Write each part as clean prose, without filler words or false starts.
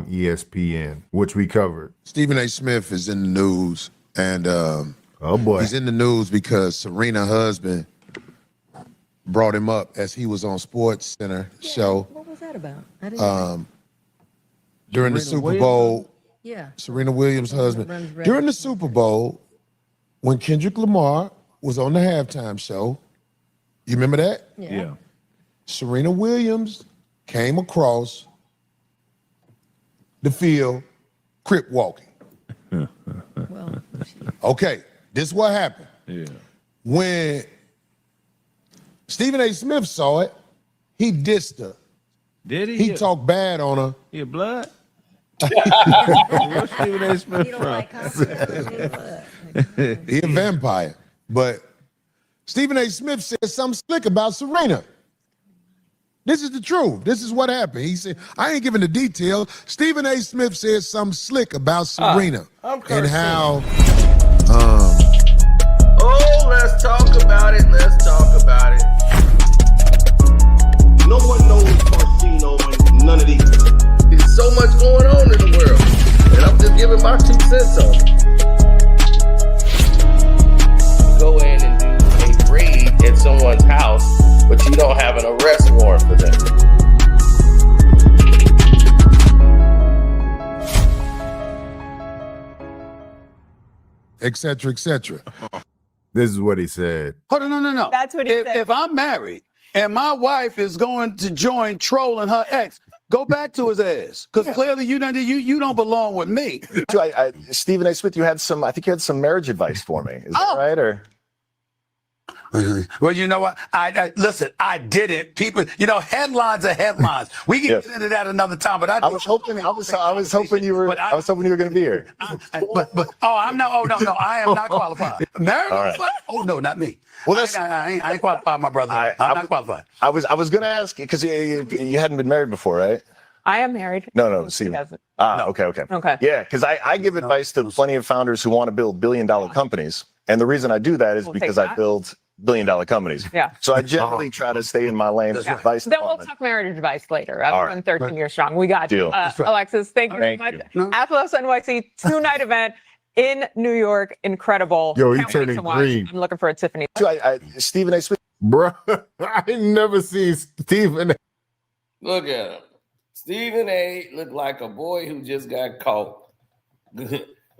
on ESPN, which we covered. Stephen A. Smith is in the news, and oh boy, he's in the news because Serena's husband brought him up as he was on Sports Center show. What was that about? I didn't During the Super Bowl. Yeah. Serena Williams' husband. During the Super Bowl, when Kendrick Lamar was on the halftime show, you remember that? Yeah. Serena Williams came across the field, crip walking. Well, Okay, this is what happened. Yeah. When Stephen A. Smith saw it, he dissed her. Did he? He talked bad on her. Yeah, blood. Where's Stephen A. Smith you don't from? like cocktails. He a vampire. But Stephen A. Smith said something slick about Serena. This is the truth. This is what happened. He said, I ain't giving the details. Stephen A. Smith said something slick about Serena and how Oh, let's talk about it. Let's talk about it. No one knows Carcino and none of these. There's so much going on in the world. And I'm just giving my 2 cents on it. Go in and do a raid at someone's house, but you don't have an arrest warrant for them. et cetera, et cetera. This is what he said. Hold on, no. That's what he said. If I'm married and my wife is going to join trolling her ex, go back to his ass. Because clearly you don't belong with me. Stephen A. Smith, I think you had some marriage advice for me. Is that right? Or Well, you know what? Listen, I did it. People, headlines are headlines. We can get into that another time. But I was hoping you were going to be here. I'm not. Oh no, I am not qualified. Married? Right. Oh no, not me. Well, I ain't qualified, my brother. I'm not qualified. I was going to ask you because you hadn't been married before, right? I am married. No. See. Okay. Okay. Yeah, because I give advice to plenty of founders who want to build billion-dollar companies, and the reason I do that is because I build billion-dollar companies. Yeah. So I generally try to stay in my lane of advice. Then we'll talk marriage advice later. I've been 13 years strong. We got Deal. you. Alexis, thank you so much. Athletics NYC 2-night event in New York. Incredible. Yo, he Can't wait turning to watch. green. I'm looking for a Tiffany. Stephen A. Smith. Bro, I ain't never seen Stephen. Look at him. Stephen A. looked like a boy who just got caught.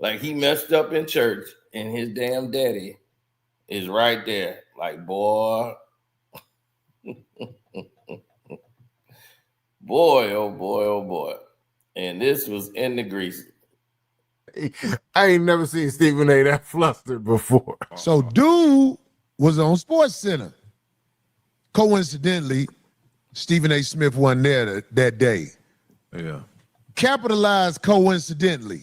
Like he messed up in church and his damn daddy is right there. Like, boy. Boy, oh boy, oh boy. And this was in the grease. I ain't never seen Stephen A. that flustered before. So dude was on Sports Center. Coincidentally, Stephen A. Smith wasn't there that day. Yeah. Capitalized coincidentally.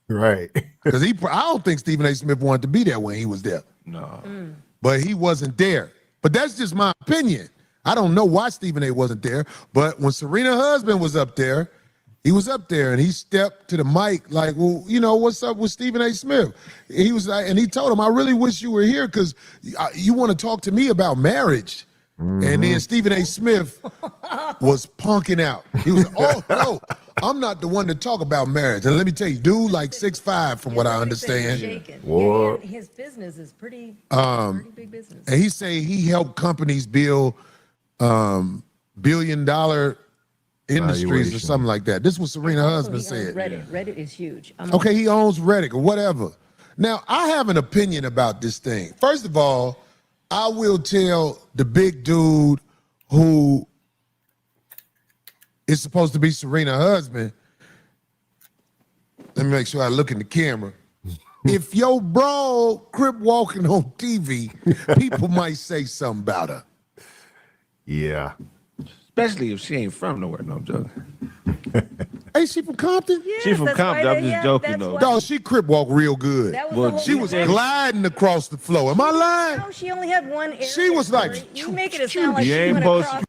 Right. Because I don't think Stephen A. Smith wanted to be there when he was there. No. But he wasn't there. But that's just my opinion. I don't know why Stephen A. wasn't there. But when Serena's husband was up there, he was up there and he stepped to the mic like, well, what's up with Stephen A. Smith? He was like, and he told him, I really wish you were here because you want to talk to me about marriage. And then Stephen A. Smith was punking out. He was, oh, no, I'm not the one to talk about marriage. And let me tell you, dude, like 6'5", from what I understand. Yeah, and his business is pretty big business. And he say he helped companies build billion-dollar industries or something like that. This is what Serena's husband said. Reddit is huge. Okay, he owns Reddit or whatever. Now, I have an opinion about this thing. First of all, I will tell the big dude who is supposed to be Serena's husband, let me make sure I look in the camera. If your bro crip walking on TV, people might say something about her. Yeah. Especially if she ain't from nowhere. No, I'm joking. Hey, she from Compton? Yes, She from that's Compton. why I'm just joking, though. Dog, she crip walk real good. That was Well, the whole She was thing. gliding across the floor. Am I lying? No, she only had one area. She was like, you make it sound like You she ain't went supposed across.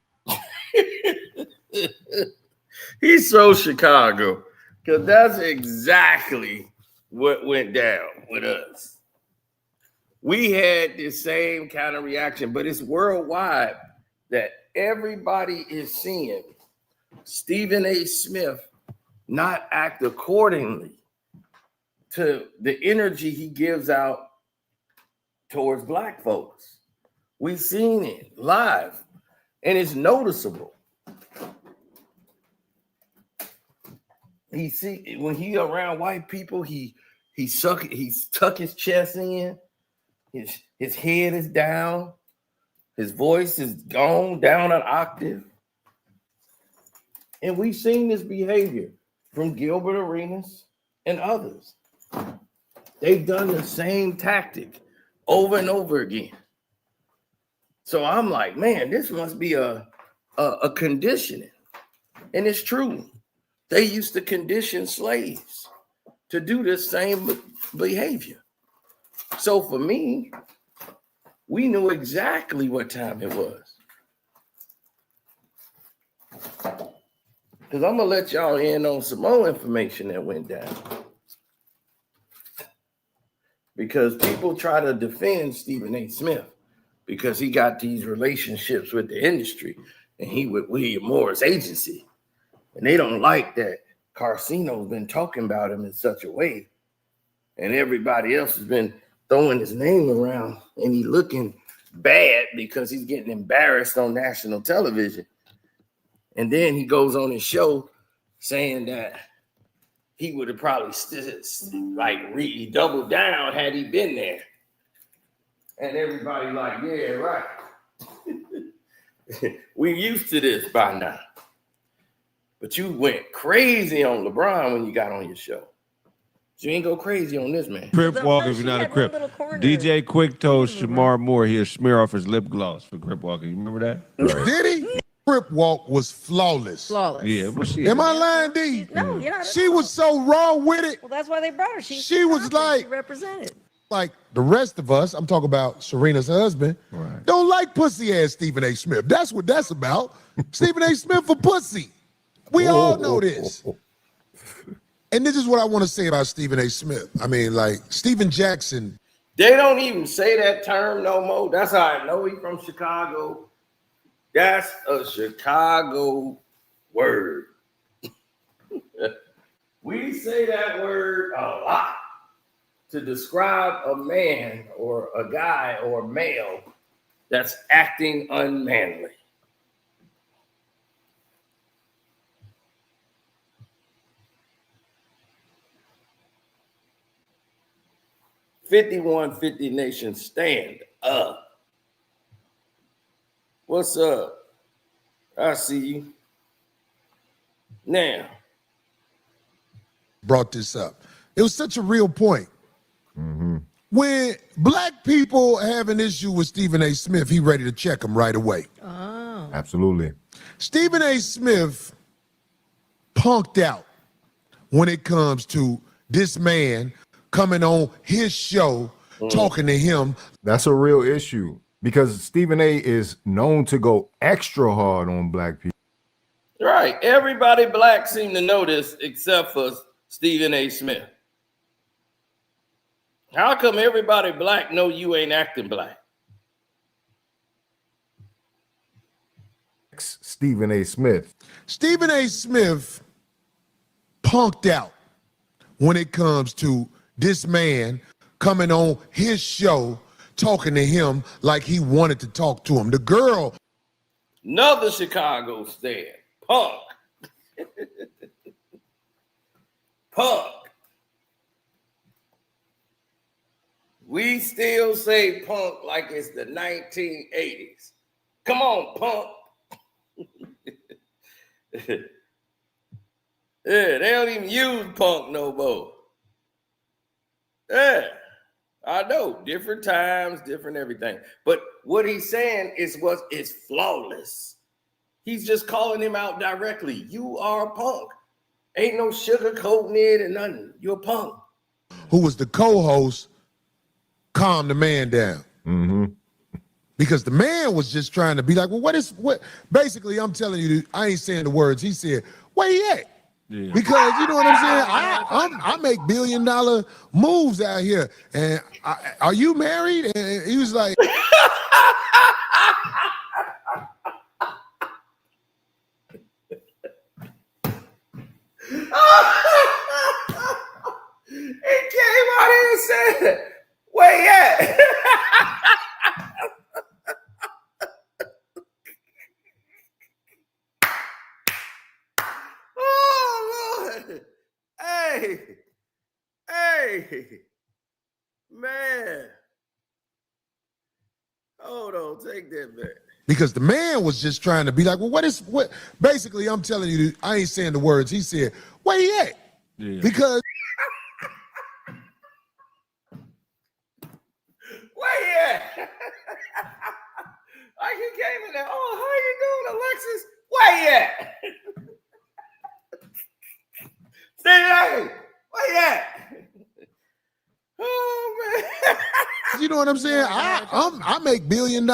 He's so Chicago. Because that's exactly what went down with us. We had the same kind of reaction, but it's worldwide that everybody is seeing Stephen A. Smith not act accordingly to the energy he gives out towards black folks. We've seen it live, and it's noticeable. When he around white people, he tuck his chest in, his head is down, his voice is gone down an octave. And we've seen this behavior from Gilbert Arenas and others. They've done the same tactic over and over again. So I'm like, man, this must be a conditioning. And it's true. They used to condition slaves to do this same behavior. So for me, we knew exactly what time it was. Because I'm going to let y'all in on some more information that went down. Because people try to defend Stephen A. Smith because he got these relationships with the industry and he with William Morris Agency. And they don't like that Carcino's been talking about him in such a way. And everybody else has been throwing his name around and he looking bad because he's getting embarrassed on national television. And then he goes on his show saying that he would have probably doubled down had he been there. And everybody like, yeah, right. We're used to this by now. But you went crazy on LeBron when you got on your show. You ain't go crazy on this man. Crip Walker, if you're not a Crip. DJ Quick told Shamar Moore he'll smear off his lip gloss for Crip Walker. You remember that? Right. Did he? Crip walk was flawless. Flawless. Yeah, well, she. Am I lying, D? No, you're not. She was so raw with it. Well, that's why they brought her. She was like, she represented. Like the rest of us, I'm talking about Serena's husband, Right. don't like pussy ass Stephen A. Smith. That's what that's about. Stephen A. Smith for pussy. We all know this. And this is what I want to say about Stephen A. Smith. I mean, like Stephen Jackson. They don't even say that term no more. That's how I know he's from Chicago. That's a Chicago word. We say that word a lot to describe a man or a guy or male that's acting unmanly. $5150 Nation, stand up. What's up? I see you. Now. Brought this up. It was such a real point. Mm-hmm. When black people have an issue with Stephen A. Smith, he ready to check him right away. Oh. Absolutely. Stephen A. Smith punked out when it comes to this man coming on his show, talking to him. That's a real issue because Stephen A. is known to go extra hard on black people. Right. Everybody black seem to know this except for Stephen A. Smith. How come everybody black know you ain't acting black? Stephen A. Smith. Stephen A. Smith punked out when it comes to this man coming on his show, talking to him like he wanted to talk to him. The girl. Another Chicago stand. Punk. Punk. We still say punk like it's the 1980s. Come on, punk. Yeah, they don't even use punk no more. Yeah, I know. Different times, different everything. But what he's saying is flawless. He's just calling him out directly. You are a punk. Ain't no sugarcoating it and nothing. You're a punk. Who was the co-host, calmed the man down. Mm-hmm. Because the man was just trying to be like, well, what? Basically, I'm telling you, I ain't saying the words. He said, where he at? Yeah. Because you know what I'm saying? I make $1 billion moves out here. And are you married? And he was like, He came out here and said, where you at? Oh, Lord. Hey, man. Hold on, take that back. Because the man was just trying to be like, well, what? Basically, I'm telling you, I ain't saying the words. He said, where he at? Yeah. Because where you at? Like he came in there, oh, how you doing, Alexis? Where you at? Stay where you at? Oh, man. you know what I'm saying? I make $1 billion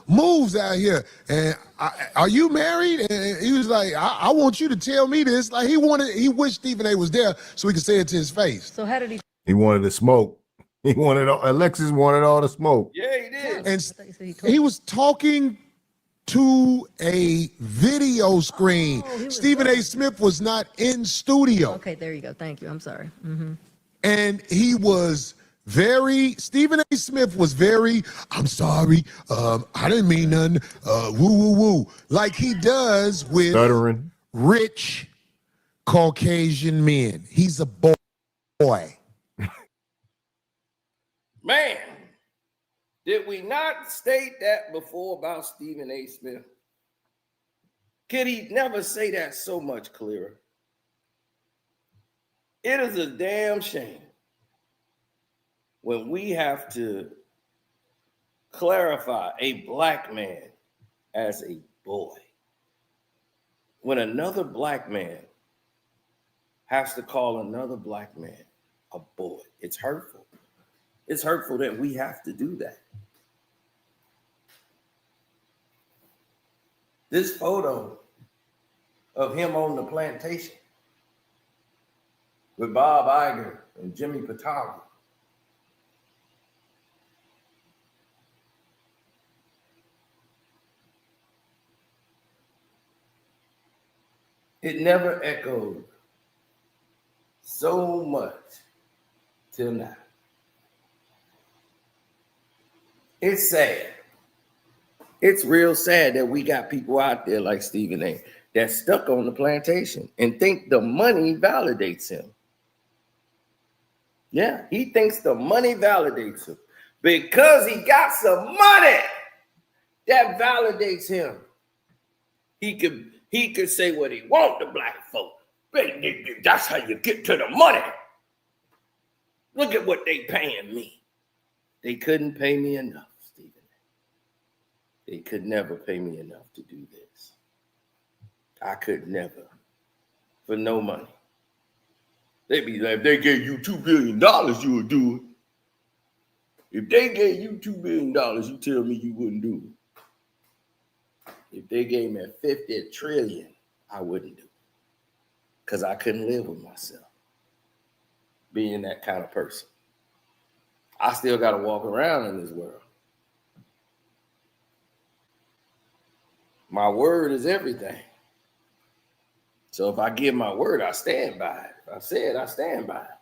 moves out here. And are you married? And he was like, I want you to tell me this. Like he wished Stephen A was there so he could say it to his face. So how did he? He wanted the smoke. Alexis wanted all the smoke. Yeah, he did. And he was talking to a video screen. Stephen A. Smith was not in studio. Okay, there you go. Thank you. I'm sorry. And he was Stephen A. Smith was I'm sorry, I didn't mean nothing, woo. Like he does with Stuttering. rich Caucasian men. He's a boy. Man, did we not state that before about Stephen A. Smith? Could he never say that so much clearer? It is a damn shame when we have to clarify a black man as a boy. When another black man has to call another black man a boy, it's hurtful. It's hurtful that we have to do that. This photo of him on the plantation with Bob Iger and Jimmy Pitaro. It never echoed so much till now. It's sad. It's real sad that we got people out there like Stephen A. that's stuck on the plantation and think the money validates him. Yeah, he thinks the money validates him because he got some money that validates him. He could say what he wants to black folk. That's how you get to the money. Look at what they paying me. They couldn't pay me enough, Stephen. They could never pay me enough to do this. I could never, for no money. They'd be like, if they gave you $2 billion, you would do it. If they gave you $2 billion, you tell me you wouldn't do it. If they gave me 50 trillion, I wouldn't do it. Because I couldn't live with myself, being that kind of person. I still got to walk around in this world. My word is everything. So if I give my word, I stand by it. If I say it, I stand by it.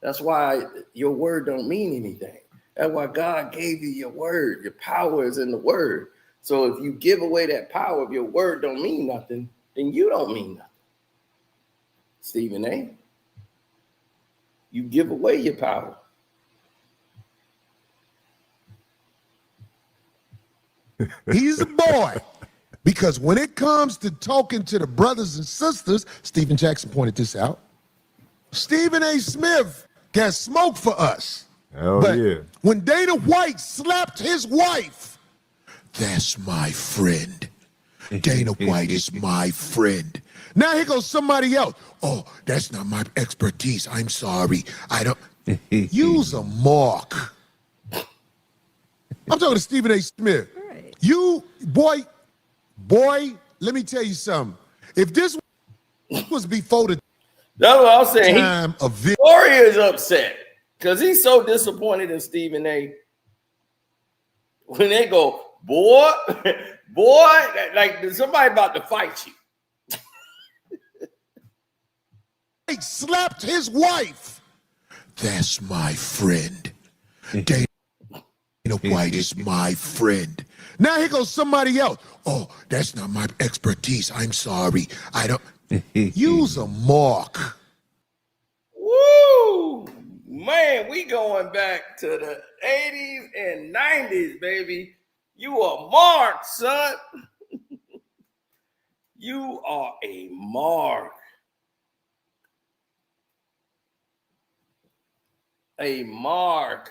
That's why your word don't mean anything. That's why God gave you your word. Your power is in the word. So if you give away that power, if your word don't mean nothing, then you don't mean nothing. Stephen A., you give away your power. He's a boy. Because when it comes to talking to the brothers and sisters, Stephen Jackson pointed this out, Stephen A. Smith got smoke for us. Hell yeah. When Dana White slapped his wife, that's my friend. Dana White is my friend. Now here goes somebody else. Oh, that's not my expertise. I'm sorry. I don't. Use a mark. I'm talking to Stephen A. Smith. Right. You, boy, let me tell you something. If this was before the That's what I'm saying. time of this, Corey is upset because he's so disappointed in Stephen A. When they go, boy, like somebody about to fight you. slapped his wife. That's my friend. Dana White is my friend. Now here goes somebody else. Oh, that's not my expertise. I'm sorry. I don't. Use a mark. Woo! Man, we going back to the 80s and 90s, baby. You are marked, son. You are a mark. A mark.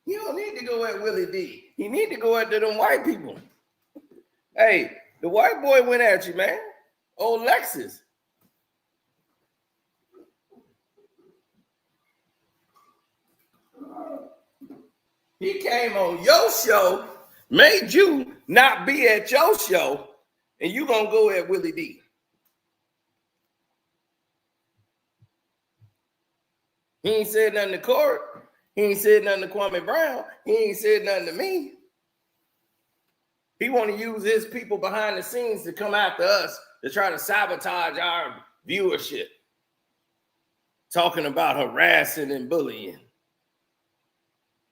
You don't need to go at Willie D. You need to go after them white people. Hey, the white boy went at you, man. Old Lexus. He came on your show, made you not be at your show, and you gonna go at Willie D. He ain't said nothing to court. He ain't said nothing to Kwame Brown. He ain't said nothing to me. He want to use his people behind the scenes to come after us to try to sabotage our viewership. Talking about harassing and bullying.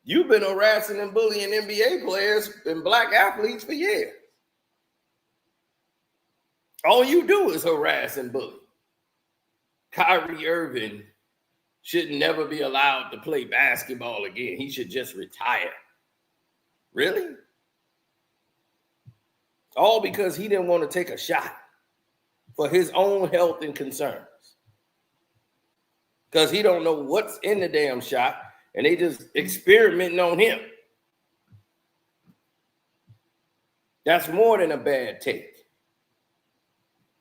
You've been harassing and bullying NBA players and black athletes for years. All you do is harass and bully. Kyrie Irving should never be allowed to play basketball again. He should just retire. Really? All because he didn't want to take a shot for his own health and concerns. Because he don't know what's in the damn shot, and they just experimenting on him. That's more than a bad take.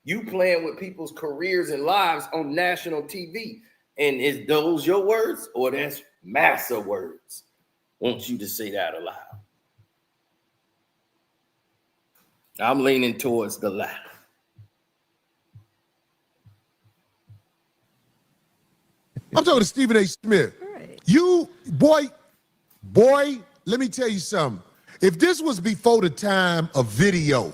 You playing with people's careers and lives on national TV. And is those your words, or that's massa words? Want you to say that aloud. I'm leaning towards the latter. I'm talking to Stephen A. Smith. Right. You, boy, let me tell you something. If this was before the time of video,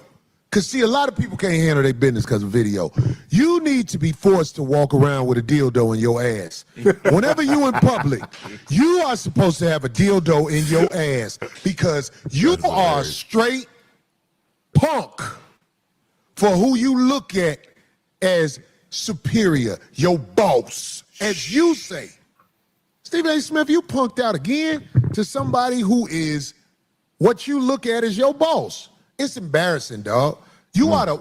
because see, a lot of people can't handle their business because of video. You need to be forced to walk around with a dildo in your ass. Whenever you in public, you are supposed to have a dildo in your ass because you are straight punk for who you look at as superior, your boss, as you say. Stephen A. Smith, you punked out again to somebody who is what you look at as your boss. It's embarrassing, dog. You are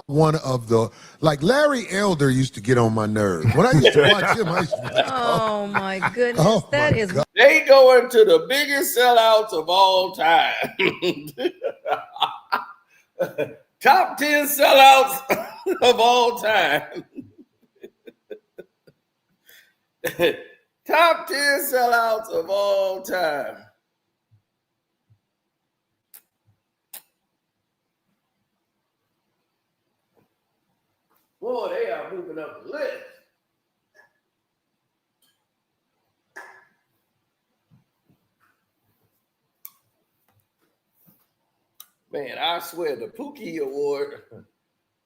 one of the, like Larry Elder used to get on my nerves. When I used to watch him, I used to be like, Oh my goodness. Oh, That my is God. They go into the biggest sellouts of all time. Top 10 sellouts of all time. Top 10 sellouts of all time. Boy, they are moving up the list. Man, I swear the Pookie Award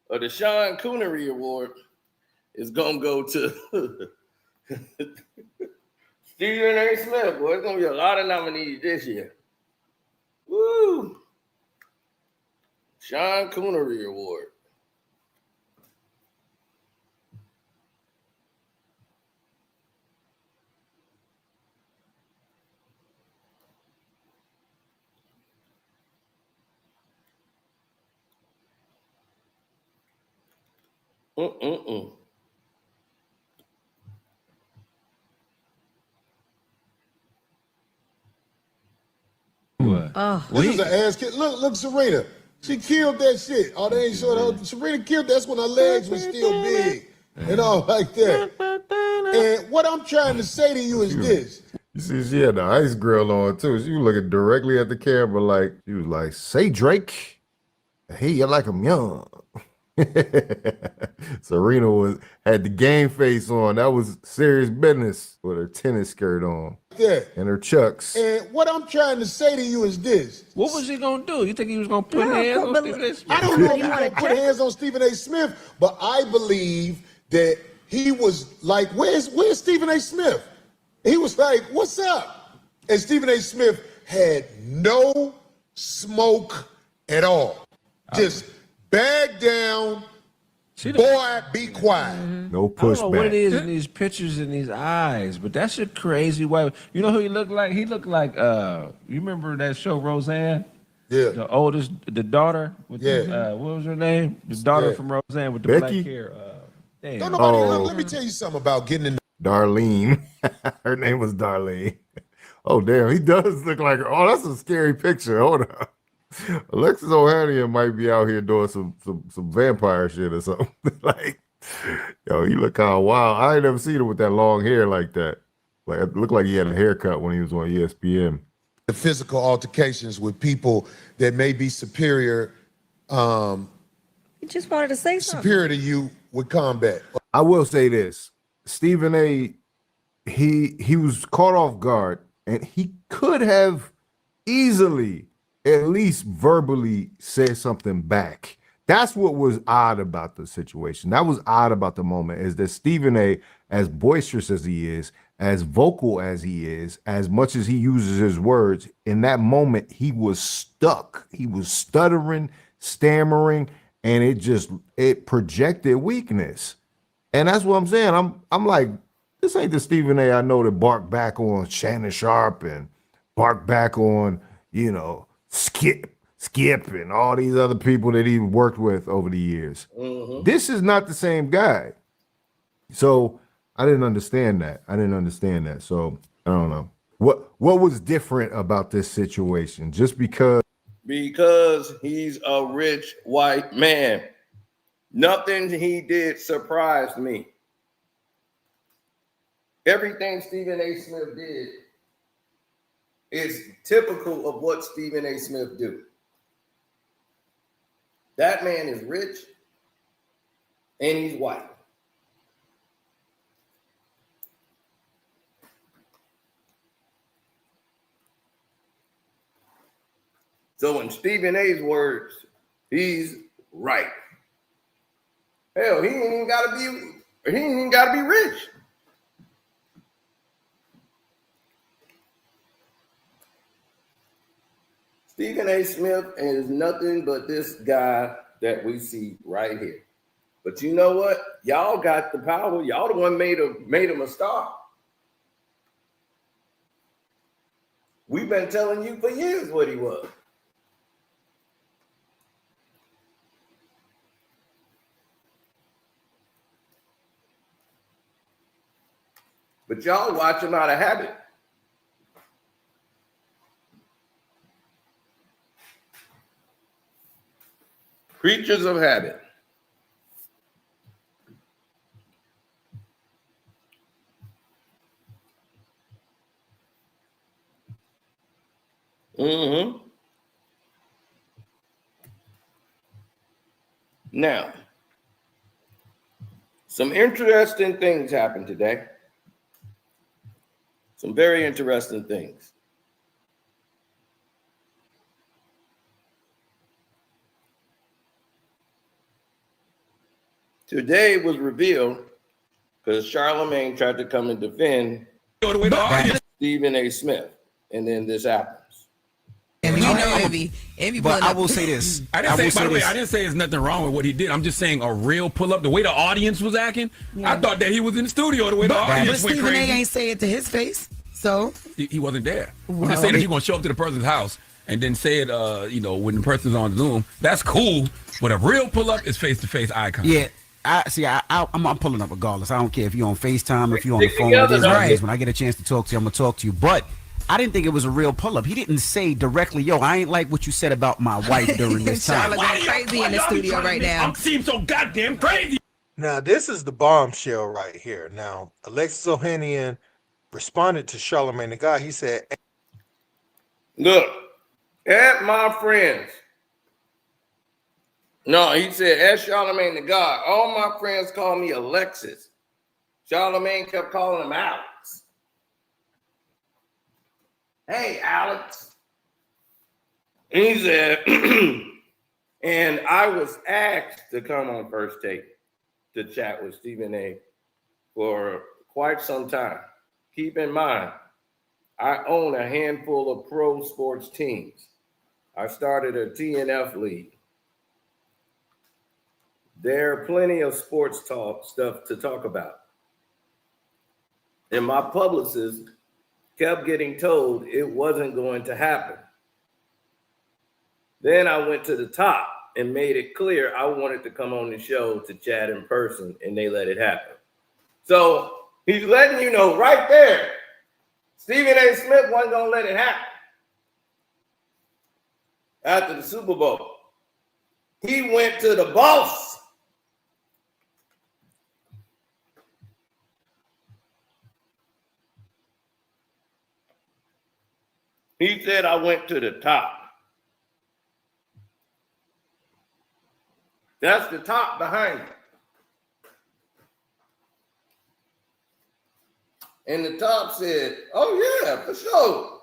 or the Sean Connery Award is going to go to Stephen A. Smith. Boy, it's going to be a lot of nominees this year. Woo! Sean Connery Award. Mm-mm-mm. What? Oh, This is an ass kid. Look, Serena. She killed that shit. Oh, they ain't showing her. Serena killed. That's when her legs were still big and all like that. And what I'm trying to say to you is this. You see, she had the ice grill on too. She was looking directly at the camera like, she was like, say Drake, hey, you like him young. Serena had the game face on. That was serious business with her tennis skirt on. that. And her chucks. And what I'm trying to say to you is this. What was he gonna do? You think he was gonna put hands on Stephen A. Smith? I don't know if he's going to put hands on Stephen A. Smith, but I believe that he was like, where's Stephen A. Smith? He was like, what's up? And Stephen A. Smith had no smoke at all. Just bag down, boy, be quiet. No I don't know what it pushback. is in these pictures in these eyes, but that's a crazy way. You know who he looked like? He looked like you remember that show Roseanne? Yeah. The daughter with what was her name? The daughter from Roseanne with the Becky? black hair. Damn. Don't nobody look. Let me tell you something about getting in. Darlene. Her name was Darlene. Oh, damn. He does look like her. Oh, that's a scary picture. Hold on. Alexis Ohanian might be out here doing some vampire shit or something. Like, yo, he look kind of wild. I ain't never seen him with that long hair like that. Like, it looked like he had a haircut when he was on ESPN. The physical altercations with people that may be superior, He just wanted to say something. superior to you with combat. I will say this. Stephen A., he was caught off guard, and he could have easily at least verbally said something back. That's what was odd about the situation. That was odd about the moment, is that Stephen A., as boisterous as he is, as vocal as he is, as much as he uses his words, in that moment, he was stuck. He was stuttering, stammering, and it projected weakness. And that's what I'm saying. I'm like, this ain't the Stephen A. I know that barked back on Shannon Sharp and barked back on, Skip and all these other people that he worked with over the years. Mm-hmm. This is not the same guy. So I didn't understand that. So I don't know. What was different about this situation? Just because he's a rich white man. Nothing he did surprised me. Everything Stephen A. Smith did is typical of what Stephen A. Smith do. That man is rich and he's white. So in Stephen A.'s words, he's right. Hell, he ain't even gotta be rich. Stephen A. Smith is nothing but this guy that we see right here. But you know what? Y'all got the power. Y'all the one made him a star. We've been telling you for years what he was. But y'all watch him out of habit. Creatures of habit. Mm-hmm. Now, some interesting things happened today. Some very interesting things. Today was revealed because Charlemagne tried to come and defend Stephen A. Smith, and then this happens. And you know, Envy, but I will say this. I didn't say there's nothing wrong with what he did. I'm just saying a real pull up, the way the audience was acting. Yeah. I thought that he was in the studio the way the audience went crazy. But Stephen A. ain't say it to his face, so he wasn't there. I'm just saying that you're gonna show up to the person's house and then say it, when the person's on Zoom. That's cool. But a real pull up is face to face eye contact. Yeah. I'm pulling up regardless. I don't care if you're on FaceTime, if you're on the phone. It is what it is. When I get a chance to talk to you, I'm gonna talk to you. But I didn't think it was a real pull-up. He didn't say directly, "Yo, I ain't like what you said about my wife during this time." Charlotte going crazy in the studio right now. I'm seem so goddamn crazy. Now this is the bombshell right here. Now Alexis Ohanian responded to Charlemagne the God. He said, "Look, at my friends." No, he said, "As Charlemagne the God, all my friends call me Alexis." Charlemagne kept calling him Alex. "Hey, Alex." And he said, and I was asked to come on First Take to chat with Stephen A. for quite some time. Keep in mind, I own a handful of pro sports teams. I started a TNF league. There are plenty of sports talk stuff to talk about. And my publicist kept getting told it wasn't going to happen. Then I went to the top and made it clear I wanted to come on the show to chat in person, and they let it happen. So he's letting you know right there, Stephen A. Smith wasn't going to let it happen. After the Super Bowl, he went to the boss. He said, I went to the top. That's the top behind it. And the top said, oh, yeah, for sure.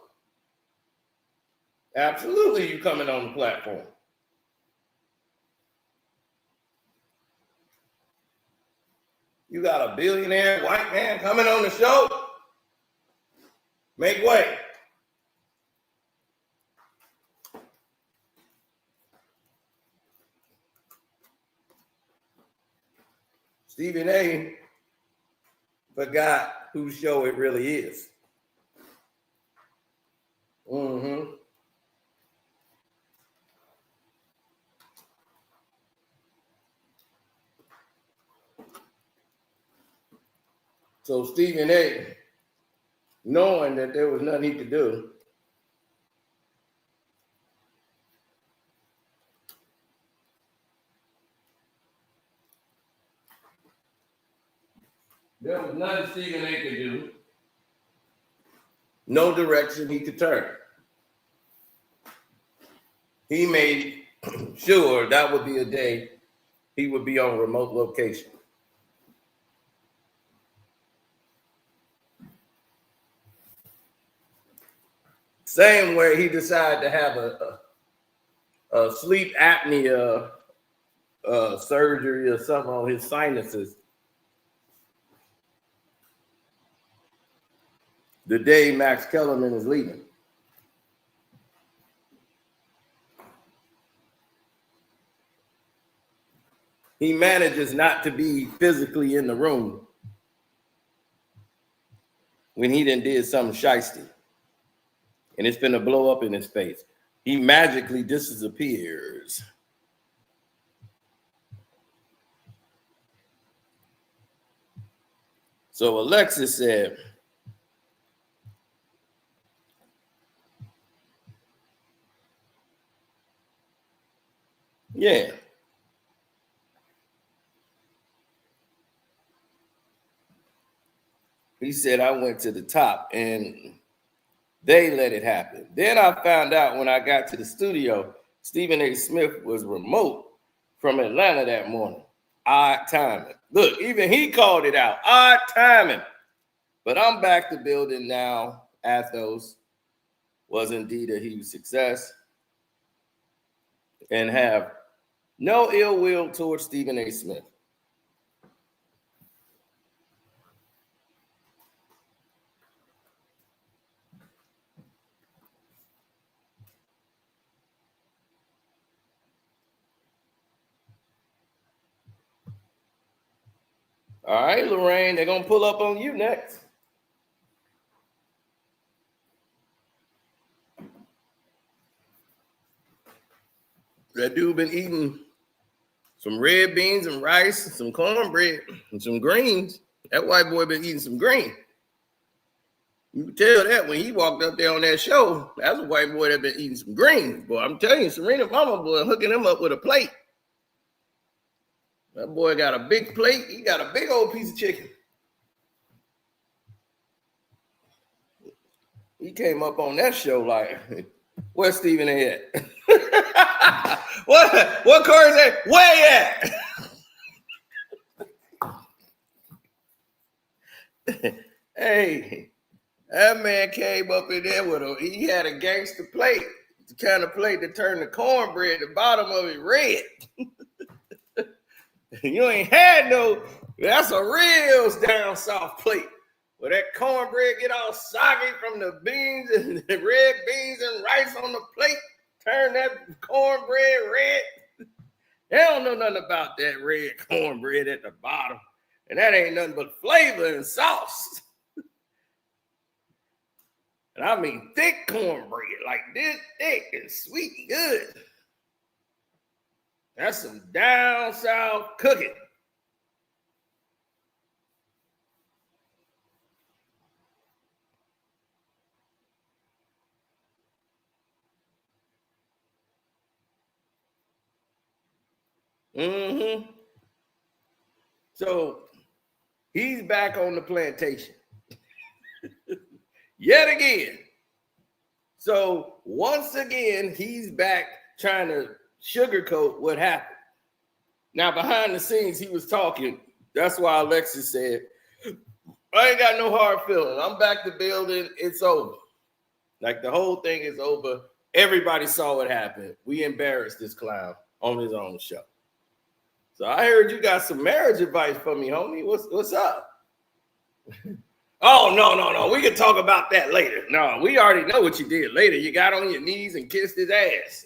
Absolutely, you coming on the platform. You got a billionaire white man coming on the show? Make way. Stephen A. forgot whose show it really is. So Stephen A., knowing that there was nothing he could do, there was nothing Stephen A. could do, no direction he could turn. He made sure that would be a day he would be on remote location. Same way he decided to have a sleep apnea surgery or something on his sinuses the day Max Kellerman is leaving. He manages not to be physically in the room when he did something shiesty. And it's gonna blow up in his face. He magically disappears. So Alexis said, yeah. He said, I went to the top and they let it happen. Then I found out when I got to the studio, Stephen A. Smith was remote from Atlanta that morning. Odd timing. Look, even he called it out. Odd timing. But I'm back to building now. Athos was indeed a huge success and have no ill will towards Stephen A. Smith. All right, Lorraine, they're going to pull up on you next. That dude been eating some red beans and rice and some cornbread and some greens. That white boy been eating some green. You can tell that when he walked up there on that show. That's a white boy that been eating some greens. Boy, I'm telling you, Serena Mama boy hooking him up with a plate. That boy got a big plate. He got a big old piece of chicken. He came up on that show like, where's Stephen A. at? What car is that? Where at? Hey, That man came up in there with he had a gangster plate, the kind of plate that turned the cornbread, the bottom of it red. You ain't had no, that's a real down south plate. Where that cornbread get all soggy from the beans and the red beans and rice on the plate, turn that cornbread red. They don't know nothing about that red cornbread at the bottom. And that ain't nothing but flavor and sauce. And I mean thick cornbread, like this thick and sweet and good. That's some down south cooking. Mm-hmm. So he's back on the plantation. Yet again. So once again, he's back trying to sugarcoat what happened. Now, behind the scenes, he was talking. That's why Alexis said, I ain't got no hard feeling. I'm back to building. It's over. Like the whole thing is over. Everybody saw what happened. We embarrassed this clown on his own show. So I heard you got some marriage advice for me, homie. What's up? Oh, no. We can talk about that later. No, we already know what you did later. You got on your knees and kissed his ass.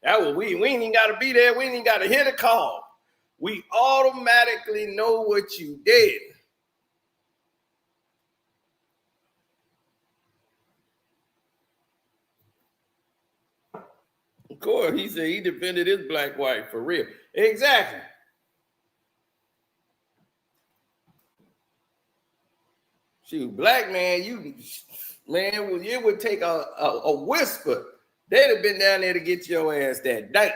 That was we ain't even got to be there. We ain't even got to hear the call. We automatically know what you did. Of course, he said he defended his black wife for real. Exactly. Shoot, black man, it would take a whisper. They'd have been down there to get your ass that night.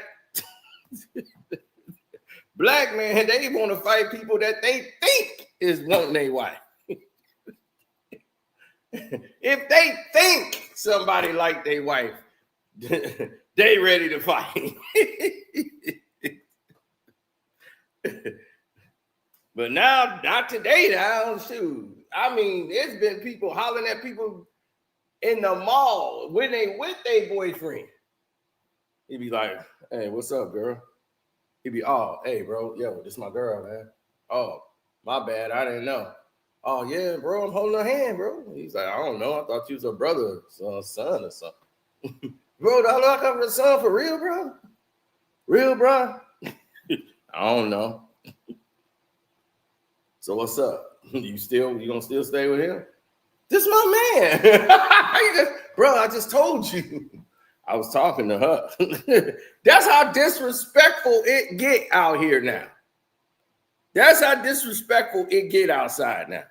Black man, they want to fight people that they think is wanting their wife. If they think somebody like their wife, they ready to fight. But now, not today now, shoot. I mean, there's been people hollering at people in the mall when they with their boyfriend. He'd be like, hey, what's up, girl? He'd be, oh, hey, bro, yo, this my girl, man. Oh, my bad, I didn't know. Oh, yeah, bro, I'm holding her hand, bro. He's like, I don't know, I thought you was a brother, son or something. Bro, do I look up for the son for real, bro? Real, bro? I don't know. So what's up? You gonna still stay with him? This my man. Bro, I just told you. I was talking to her. That's how disrespectful it get out here now. That's how disrespectful it get outside now.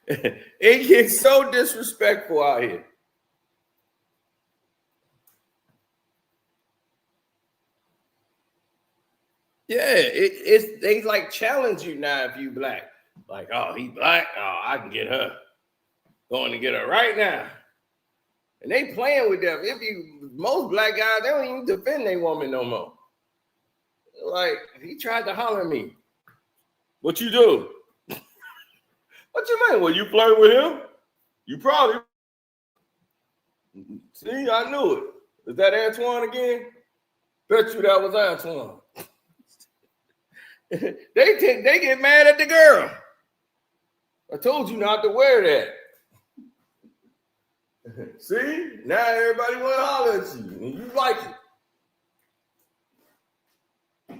It gets so disrespectful out here. Yeah, they like challenge you now if you black. Like, oh, he black. Oh, I can get her. Going to get her right now. And they playing with them. Most black guys, they don't even defend their woman no more. Like, he tried to holler at me. What you do? What you mean? Well, you playing with him? You probably. See, I knew it. Is that Antoine again? Bet you that was Antoine. They get mad at the girl. I told you not to wear that. See, now everybody want to holler at you, and you like it.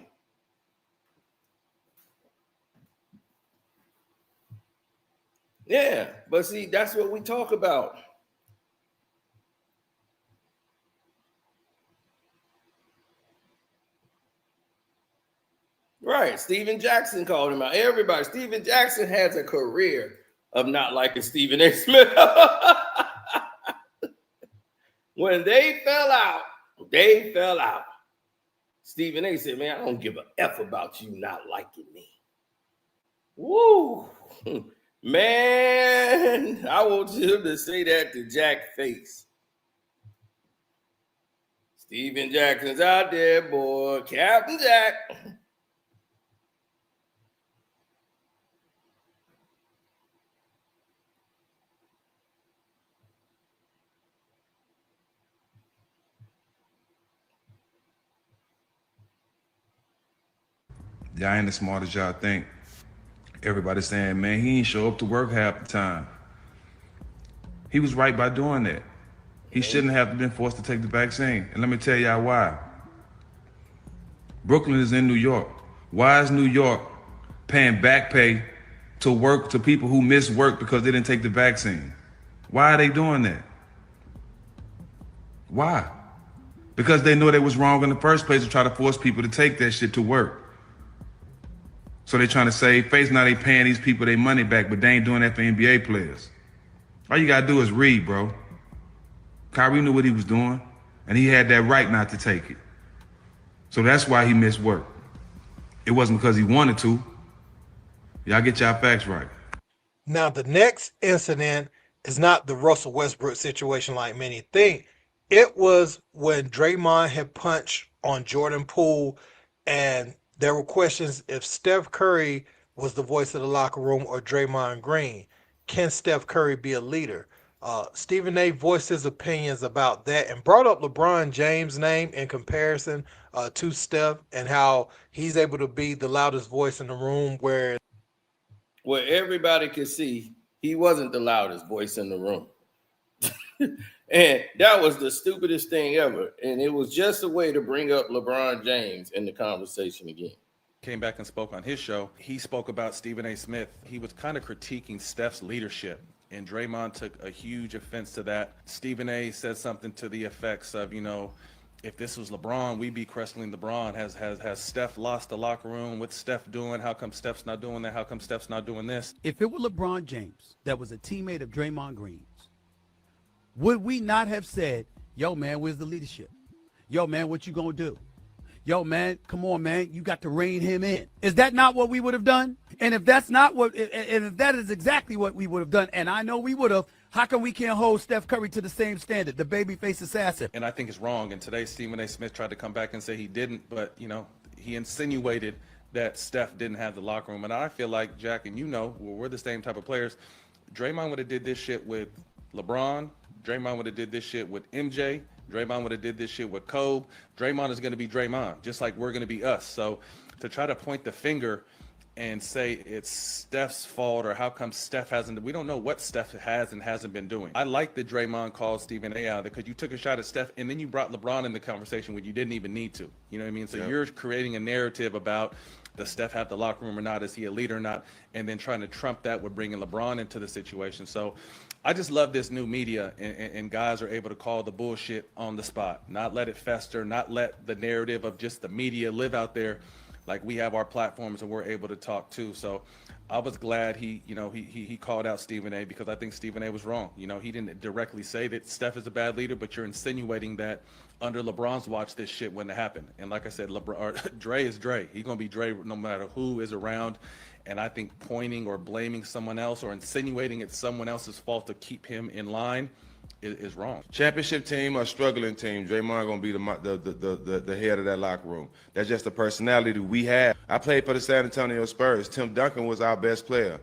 Yeah, but see, that's what we talk about. Right. Steven Jackson called him out. Everybody. Steven Jackson has a career of not liking Stephen A. Smith. When they fell out. Stephen A. said, man, I don't give a F about you not liking me. Woo. Man, I want you to say that to Jack's face. Steven Jackson's out there, boy. Captain Jack. Y'all ain't as smart as y'all think. Everybody's saying, man, he ain't show up to work half the time. He was right by doing that. He shouldn't have been forced to take the vaccine. And let me tell y'all why. Brooklyn is in New York. Why is New York paying back pay to people who miss work because they didn't take the vaccine? Why are they doing that? Why? Because they know they was wrong in the first place to try to force people to take that shit to work. So they're trying to save face. Now they paying these people their money back, but they ain't doing that for NBA players. All you gotta do is read, bro. Kyrie knew what he was doing, and he had that right not to take it. So that's why he missed work. It wasn't because he wanted to. Y'all get y'all facts right. Now, the next incident is not the Russell Westbrook situation like many think. It was when Draymond had punched on Jordan Poole, and there were questions if Steph Curry was the voice of the locker room or Draymond Green. Can Steph Curry be a leader? Stephen A. voiced his opinions about that and brought up LeBron James' name in comparison to Steph and how he's able to be the loudest voice in the room where everybody could see he wasn't the loudest voice in the room. And that was the stupidest thing ever. And it was just a way to bring up LeBron James in the conversation again. Came back and spoke on his show. He spoke about Stephen A. Smith. He was kind of critiquing Steph's leadership. And Draymond took a huge offense to that. Stephen A. said something to the effects of, if this was LeBron, we'd be questioning LeBron. Has Steph lost the locker room? What's Steph doing? How come Steph's not doing that? How come Steph's not doing this? If it were LeBron James that was a teammate of Draymond Green's, would we not have said, yo, man, where's the leadership? Yo, man, what you gonna do? Yo, man, come on, man, you got to rein him in. Is that not what we would have done? And if that's not what, and if that is exactly what we would have done, and I know we would have, how come we can't hold Steph Curry to the same standard, the babyface assassin? And I think it's wrong. And today, Stephen A. Smith tried to come back and say he didn't, but, he insinuated that Steph didn't have the locker room. And I feel like, Jack, and we're the same type of players. Draymond would have did this shit with LeBron. Draymond would have did this shit with MJ. Draymond would have did this shit with Kobe. Draymond is going to be Draymond, just like we're going to be us. So to try to point the finger and say it's Steph's fault or how come Steph hasn't, we don't know what Steph has and hasn't been doing. I like that Draymond called Stephen A. out because you took a shot at Steph and then you brought LeBron in the conversation when you didn't even need to. You know what I mean? So you're creating a narrative about does Steph have the locker room or not? Is he a leader or not? And then trying to trump that with bringing LeBron into the situation. So I just love this new media and guys are able to call the bullshit on the spot, not let it fester, not let the narrative of just the media live out there. Like we have our platforms and we're able to talk too. So I was glad he called out Stephen A. because I think Stephen A. was wrong. He didn't directly say that Steph is a bad leader, but you're insinuating that under LeBron's watch this shit wouldn't happen. And like I said, Dre is Dre. He's gonna be Dre no matter who is around. And I think pointing or blaming someone else or insinuating it's someone else's fault to keep him in line is wrong. Championship team or struggling team, Draymond gonna be the head of that locker room. That's just the personality we have. I played for the San Antonio Spurs. Tim Duncan was our best player.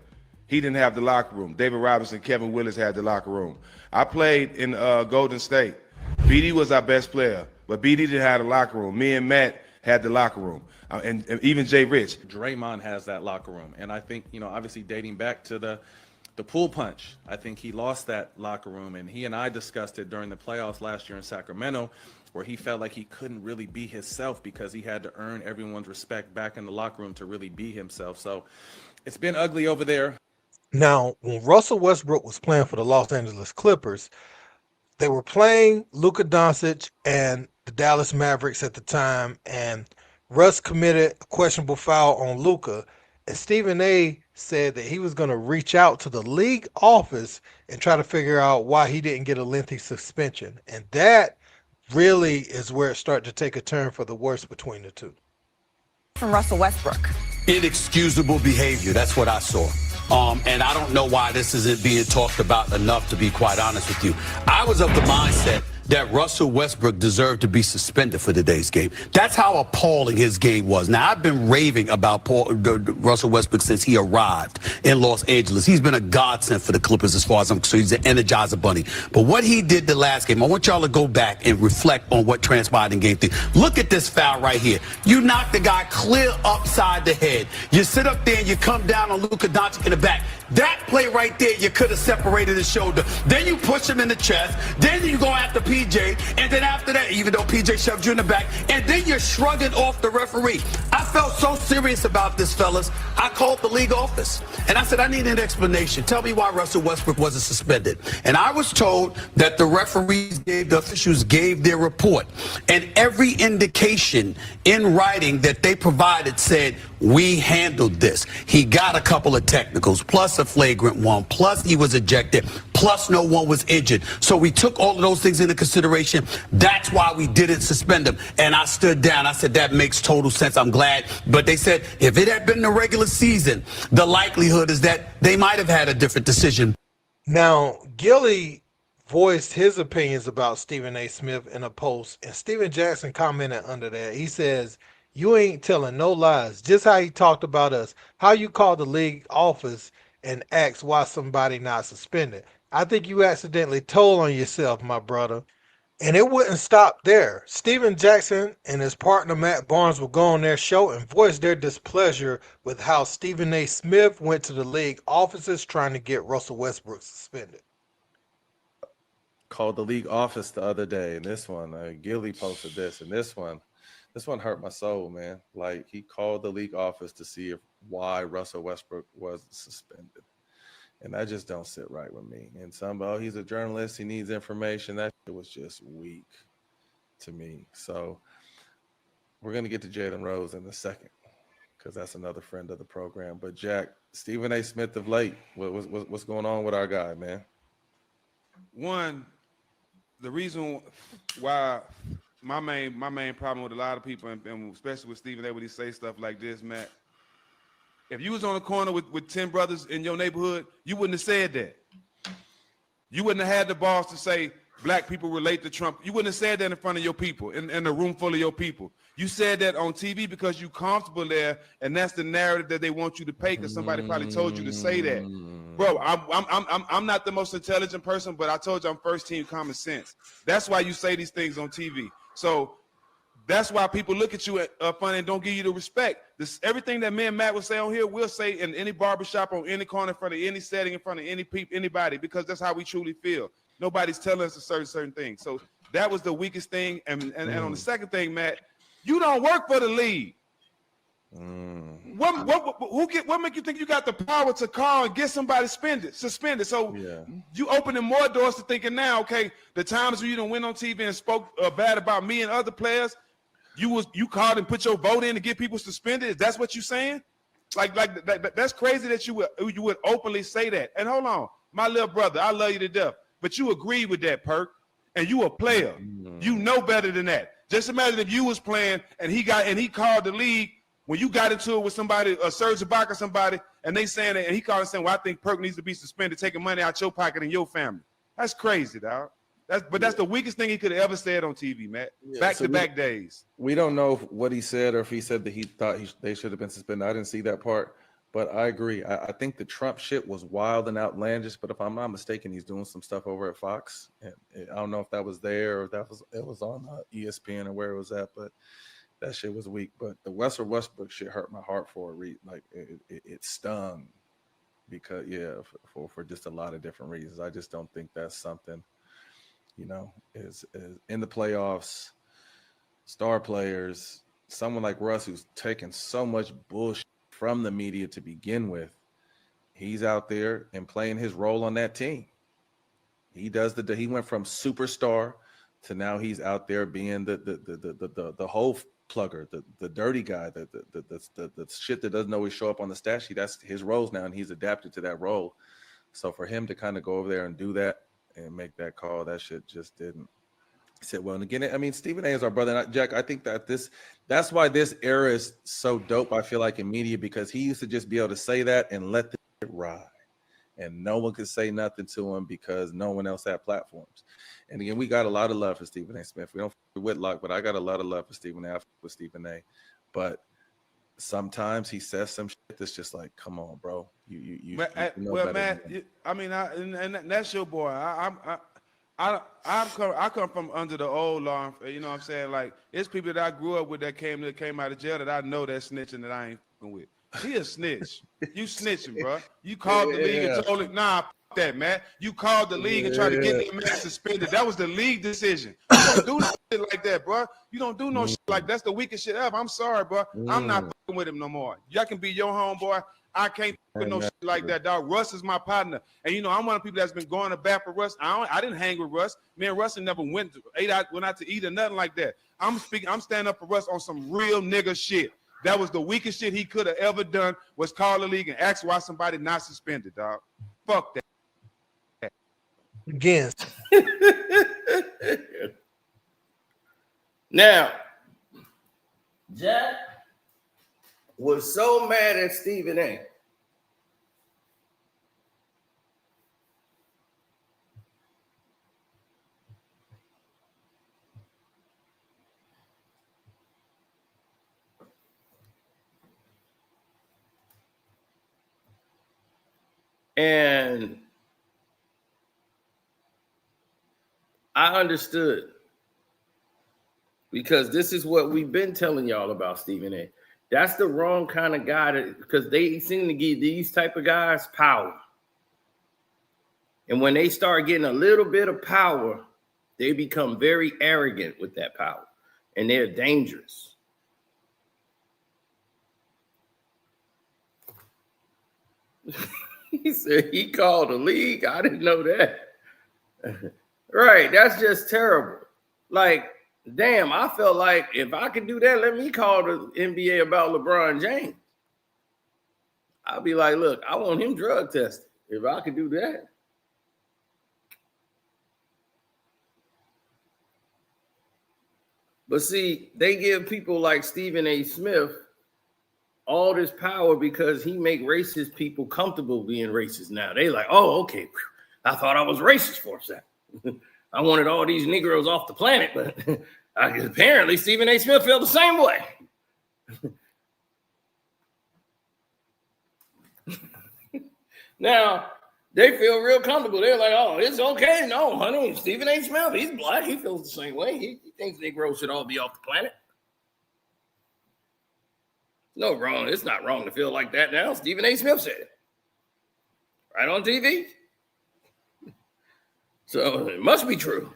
He didn't have the locker room. David Robinson, Kevin Willis had the locker room. I played in Golden State. BD was our best player, but BD didn't have the locker room. Me and Matt had the locker room. And even Jay Rich. Draymond has that locker room. And I think, obviously dating back to the pool punch, I think he lost that locker room. And he and I discussed it during the playoffs last year in Sacramento, where he felt like he couldn't really be himself because he had to earn everyone's respect back in the locker room to really be himself. So it's been ugly over there. Now, when Russell Westbrook was playing for the Los Angeles Clippers, they were playing Luka Doncic and the Dallas Mavericks at the time, and Russ committed a questionable foul on Luka, and Stephen A. said that he was going to reach out to the league office and try to figure out why he didn't get a lengthy suspension. And that really is where it started to take a turn for the worse between the two. From Russell Westbrook. Inexcusable behavior. That's what I saw. And I don't know why this isn't being talked about enough, to be quite honest with you. I was of the mindset that Russell Westbrook deserved to be suspended for today's game. That's how appalling his game was. Now, I've been raving about Russell Westbrook since he arrived in Los Angeles. He's been a godsend for the Clippers as far as I'm concerned. He's an energizer bunny. But what he did the last game, I want y'all to go back and reflect on what transpired in game 3. Look at this foul right here. You knock the guy clear upside the head. You sit up there and you come down on Luka Doncic in the back. That play right there, you could have separated his shoulder. Then you push him in the chest. Then you go after PJ. And then after that, even though PJ shoved you in the back, and then you're shrugging off the referee. I felt so serious about this, fellas. I called the league office. And I said, I need an explanation. Tell me why Russell Westbrook wasn't suspended. And I was told that the referees the officials gave their report. And every indication in writing that they provided said, we handled this. He got a couple of technicals, plus a flagrant one, plus he was ejected, plus no one was injured. So we took all of those things into consideration. That's why we didn't suspend him. And I stood down. I said, that makes total sense. I'm glad. But they said, if it had been the regular season, the likelihood is that they might have had a different decision. Now, Gilly voiced his opinions about Stephen A. Smith in a post, and Steven Jackson commented under that. He says, you ain't telling no lies. Just how he talked about us. How you call the league office and ask why somebody not suspended. I think you accidentally told on yourself, my brother. And it wouldn't stop there. Steven Jackson and his partner Matt Barnes will go on their show and voice their displeasure with how Stephen A. Smith went to the league offices trying to get Russell Westbrook suspended. Called the league office the other day, and this one, Gilly posted this, and this one hurt my soul, man. Like, he called the league office to see why Russell Westbrook was suspended. And that just don't sit right with me. And he's a journalist, he needs information. That was just weak to me. So we're going to get to Jalen Rose in a second, because that's another friend of the program. But Jack, Stephen A. Smith of late, what's going on with our guy, man? One, the reason why my main problem with a lot of people, and especially with Stephen A. when he say stuff like this, Matt, if you was on the corner with 10 brothers in your neighborhood, you wouldn't have said that. You wouldn't have had the balls to say black people relate to Trump. You wouldn't have said that in front of your people, in a room full of your people. You said that on TV because you're comfortable there, and that's the narrative that they want you to pay, because somebody probably told you to say that. Bro, I'm not the most intelligent person, but I told you I'm first team common sense. That's why you say these things on TV. So that's why people look at you funny and don't give you the respect. Everything that me and Matt will say on here, we'll say in any barbershop, on any corner, in front of any setting, in front of anybody, because that's how we truly feel. Nobody's telling us a certain thing. So that was the weakest thing. And on the second thing, Matt, you don't work for the league. What make you think you got the power to call and get somebody suspended? So you opening more doors to thinking now, okay, the times when you done went on TV and spoke bad about me and other players, you called and put your vote in to get people suspended. Is that what you saying? Like that's crazy that you would openly say that. And hold on, my little brother, I love you to death, but you agree with that, Perk, and you a player. You know better than that. Just imagine if you was playing and he called the league when you got into it with somebody, Serge Ibaka or somebody, and they saying that, and he called and saying, well, I think Perk needs to be suspended, taking money out your pocket and your family. That's crazy, dog. That's the weakest thing he could have ever said on TV, Matt. Back-to-back days. We don't know what he said, or if he said that he thought they should have been suspended. I didn't see that part, but I agree. I think the Trump shit was wild and outlandish, but if I'm not mistaken, he's doing some stuff over at Fox. And I don't know if that was there or if it was on ESPN or where it was at, but that shit was weak. But the Russell Westbrook shit hurt my heart for a reason. Like it stung because for just a lot of different reasons. I just don't think that's something, is in the playoffs, star players, someone like Russ who's taken so much bullshit from the media to begin with. He's out there and playing his role on that team. He went from superstar to now he's out there being the whole plugger, the dirty guy, the shit that doesn't always show up on the stat sheet. That's his roles now, and he's adapted to that role. So for him to kind of go over there and do that and make that call, that shit just didn't sit well. And again, I mean, Stephen A. is our brother. And Jack, I think that's why this era is so dope, I feel like, in media, because he used to just be able to say that and let the shit ride. and no one could say nothing to him because no one else had platforms. And again, we got a lot of love for Stephen A. Smith. We don't with Whitlock, but I got a lot of love for Stephen A. With Stephen A. But sometimes he says some shit that's just like, come on, bro. You know well, better Matt, I mean, and that's your boy. I come from under the old law. You know what I'm saying? Like, it's people that I grew up with that came out of jail that I know that snitching that I ain't fucking with. He a snitch. You snitching, bro. You called the league and told it, nah, fuck that, man. You called the league and tried to get the man suspended. That was the league decision. You don't do no shit like that, bro. You don't do no shit like that. That's the weakest shit ever. I'm sorry, bro. I'm not fucking with him no more. Y'all can be your homeboy. I can't fuck with no shit like that, dog. Russ is my partner. And, you know, I'm one of the people that's been going to bat for Russ. I didn't hang with Russ. Me and Russ never went out to eat or nothing like that. I'm standing up for Russ on some real nigga shit. That was the weakest shit he could have ever done, was call the league and ask why somebody not suspended, dog. Fuck that. Again. Now, Jack was so mad at Stephen A. And I understood, because this is what we've been telling y'all about Stephen A. That's the wrong kind of guy, because they seem to give these type of guys power. And when they start getting a little bit of power, they become very arrogant with that power, and they're dangerous. He said he called the league. I didn't know that. Right, that's just terrible. Like, damn, I felt like if I could do that, let me call the NBA about LeBron James. I'd be like, look, I want him drug tested. If I could do that. But see, they give people like Stephen A. Smith all this power because he make racist people comfortable being racist now. They like, oh, okay. I thought I was racist for a second. I wanted all these Negroes off the planet, but apparently Stephen A. Smith felt the same way. Now, they feel real comfortable. They're like, oh, it's okay. No, honey, Stephen A. Smith, he's black. He feels the same way. He thinks Negroes should all be off the planet. No wrong. It's not wrong to feel like that now. Stephen A. Smith said it. Right on TV. So it must be true.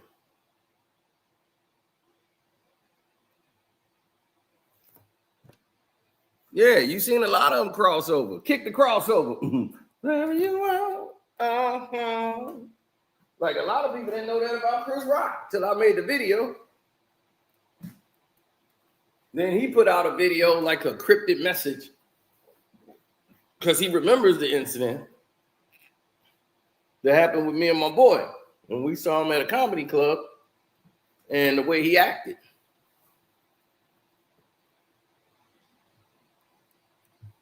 Yeah, you seen a lot of them crossover. Kick the crossover. Wherever you want. Like, a lot of people didn't know that about Chris Rock till I made the video. Then he put out a video, like a cryptic message, because he remembers the incident that happened with me and my boy when we saw him at a comedy club and the way he acted.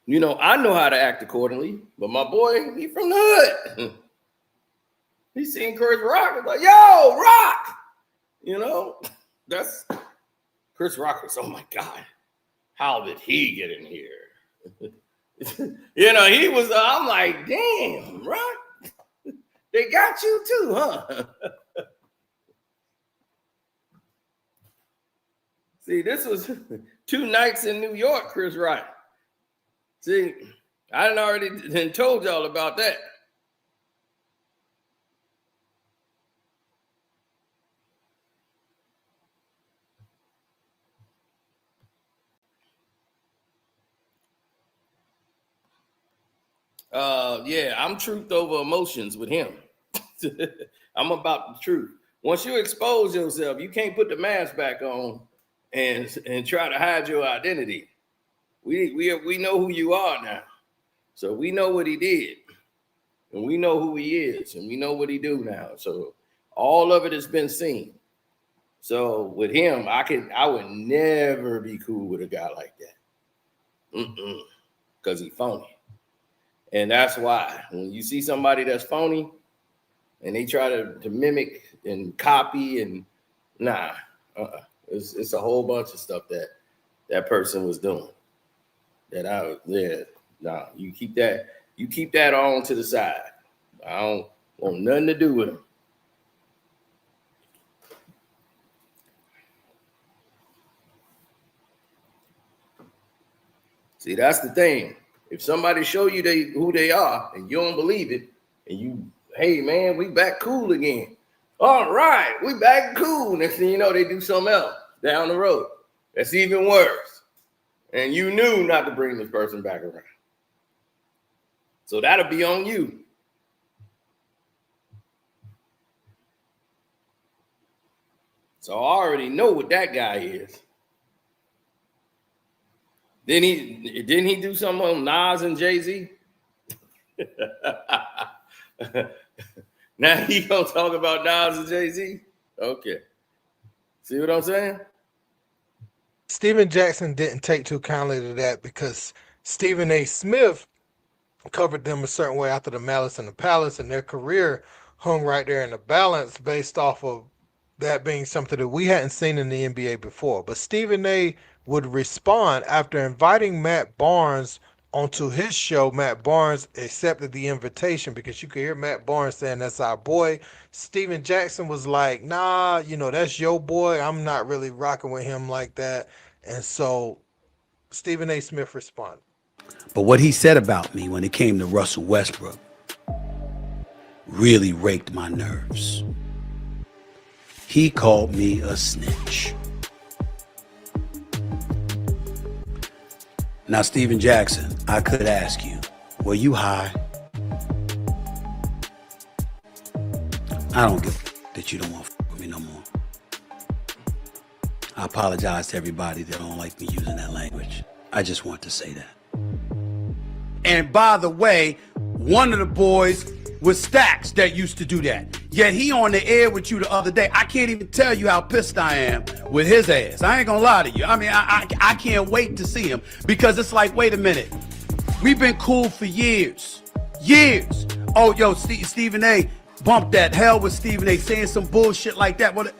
You know, I know how to act accordingly, but my boy, he from the hood. He seen Chris Rock, was like, yo, Rock! You know, that's Chris Rock was, oh my God, how did he get in here? You know, he was, I'm like, damn, Rock, they got you too, huh? See, this was 2 nights in New York, Chris Rock. See, I done already told y'all about that. Yeah, I'm truth over emotions with him. I'm about the truth. Once you expose yourself, you can't put the mask back on and try to hide your identity. We know who you are now. So we know what he did. And we know who he is. And we know what he do now. So all of it has been seen. So with him, I would never be cool with a guy like that. Because he phony. And that's why when you see somebody that's phony and they try to mimic and copy and it's a whole bunch of stuff that person was doing. You keep that on to the side. I don't want nothing to do with them. See, that's the thing. If somebody show you who they are and you don't believe it, and you, hey man, we back cool again. All right, we back cool. Next thing you know, they do something else down the road. That's even worse. And you knew not to bring this person back around. So that'll be on you. So I already know what that guy is. Didn't he do something on Nas and Jay-Z? Now he gonna talk about Nas and Jay-Z? Okay. See what I'm saying? Steven Jackson didn't take too kindly to that because Stephen A. Smith covered them a certain way after the Malice in the Palace, and their career hung right there in the balance based off of that being something that we hadn't seen in the NBA before. But Stephen A. would respond after inviting Matt Barnes onto his show. Matt Barnes accepted the invitation because you could hear Matt Barnes saying, "That's our boy." Steven Jackson was like, "Nah, that's your boy. I'm not really rocking with him like that." And so Stephen A. Smith responded. But what he said about me when it came to Russell Westbrook really raked my nerves. He called me a snitch. Now, Steven Jackson, I could ask you, were you high? I don't give a that you don't want to f with me no more. I apologize to everybody that don't like me using that language. I just want to say that. And by the way, one of the boys was Stacks that used to do that. Yet he on the air with you the other day. I can't even tell you how pissed I am with his ass. I ain't gonna lie to you. I mean, I can't wait to see him because it's like, wait a minute. We've been cool for years. Years. Oh, yo, Stephen A. bumped that. Hell with Stephen A. saying some bullshit like that. What,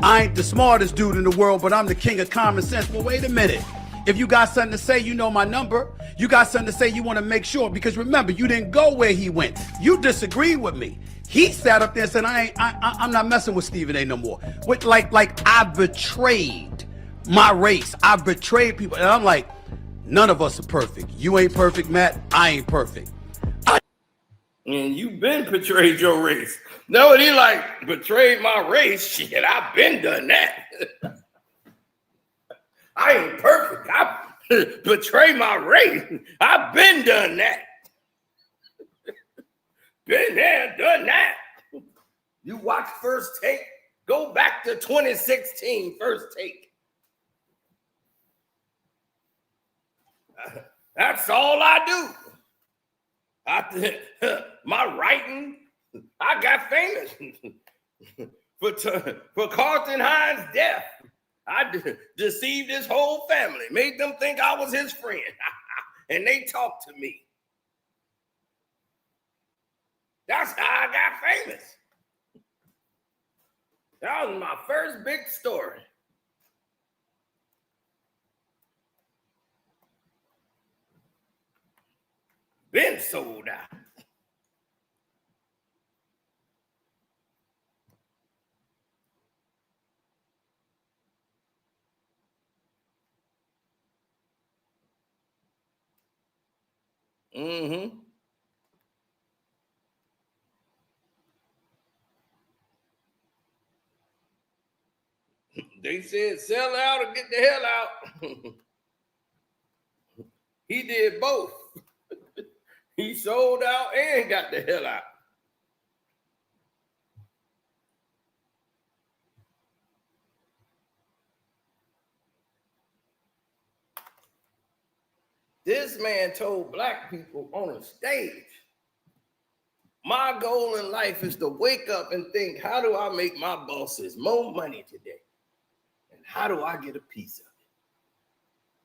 I ain't the smartest dude in the world, but I'm the king of common sense. Well, wait a minute. If you got something to say, you know my number. You got something to say, you want to make sure. Because remember, you didn't go where he went. You disagreed with me. He sat up there and said, I'm not messing with Stephen A. no more. Like I betrayed my race. I betrayed people. And I'm like, none of us are perfect. You ain't perfect, Matt. I ain't perfect. And you been betrayed your race. No, he like betrayed my race. Shit, I've been done that. I ain't perfect. I betray my race. I've been done that. Been there, done that. You watch First Take. Go back to 2016 First Take. That's all I do. My writing, I got famous for Carlton Hines' death. I deceived his whole family, made them think I was his friend, and they talked to me. That's how I got famous. That was my first big story. Been sold out. Mm-hmm. They said sell out or get the hell out. He did both. He sold out and got the hell out. This man told black people on a stage, my goal in life is to wake up and think, how do I make my bosses more money today? And how do I get a piece of it?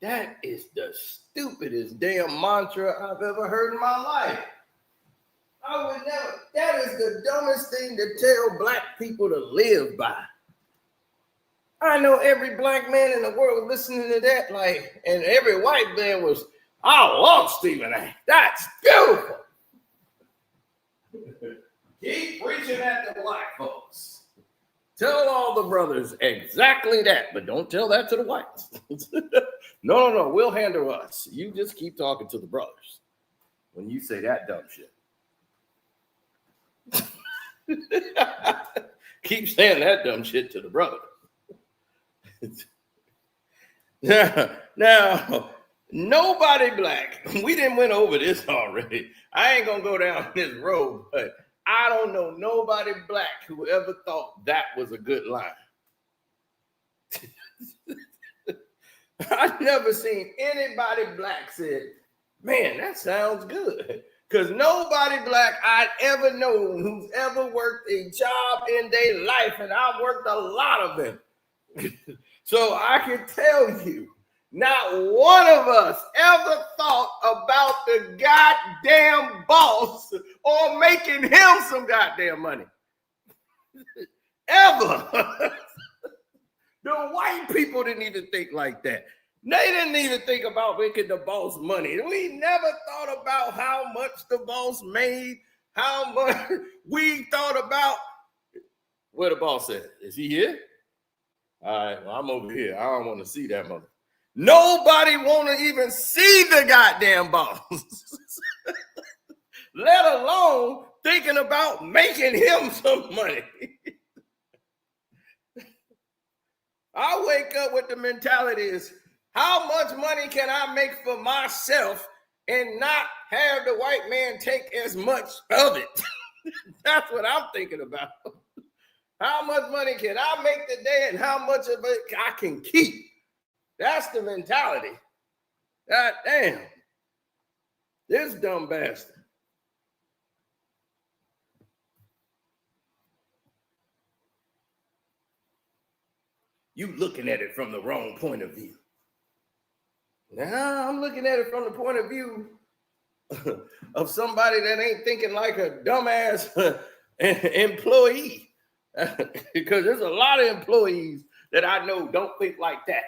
That is the stupidest damn mantra I've ever heard in my life. I would never. That is the dumbest thing to tell black people to live by. I know every black man in the world listening to that, like, and every white man was, I love Stephen A. That's beautiful. Keep preaching at the black folks. Tell all the brothers exactly that, but don't tell that to the whites. No, we'll handle us. You just keep talking to the brothers when you say that dumb shit. Keep saying that dumb shit to the brother. Now, nobody black. We didn't went over this already. I ain't gonna go down this road, but I don't know nobody black who ever thought that was a good line. I've never seen anybody black said, man, that sounds good. Because nobody black I'd ever known who's ever worked a job in their life, and I've worked a lot of them. So I can tell you, not one of us ever thought about the goddamn boss or making him some goddamn money. Ever. The white people didn't even think like that. They didn't even think about making the boss money. We never thought about how much the boss made, how much we thought about where the boss at. Is he here? All right, well, I'm over here. I don't want to see that mother. Nobody want to even see the goddamn boss, let alone thinking about making him some money. I wake up with the mentality is, how much money can I make for myself and not have the white man take as much of it? That's what I'm thinking about. How much money can I make today and how much of it I can keep? That's the mentality. God damn. This dumb bastard. You looking at it from the wrong point of view. Now I'm looking at it from the point of view of somebody that ain't thinking like a dumbass employee. Because there's a lot of employees that I know don't think like that.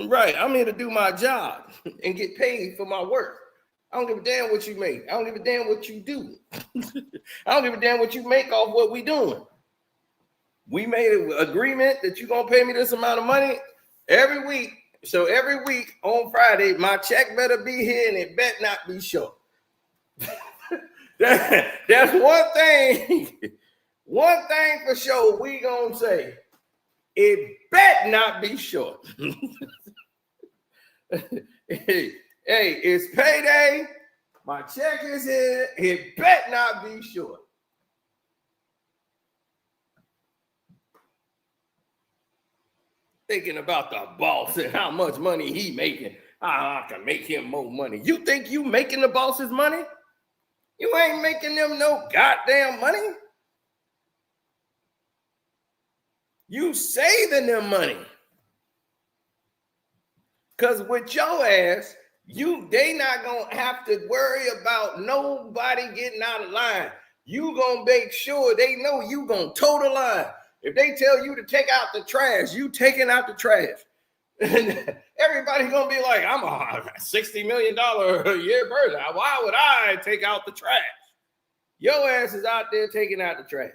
Right, I'm here to do my job and get paid for my work. I don't give a damn what you make. I don't give a damn what you do. I don't give a damn what you make off what we doing. We made an agreement that you're going to pay me this amount of money every week. So every week on Friday, my check better be here and it better not be short. That's one thing. One thing for sure we going to say. It better not be short. Hey, it's payday. My check is here. It better not be short. Thinking about the boss and how much money he making. How I can make him more money. You think you making the boss's money? You ain't making them no goddamn money. You saving them money. Because with your ass, they not going to have to worry about nobody getting out of line. You going to make sure they know you going to toe the line. If they tell you to take out the trash, you taking out the trash. And everybody's going to be like, I'm a $60 million a year person. Why would I take out the trash? Your ass is out there taking out the trash.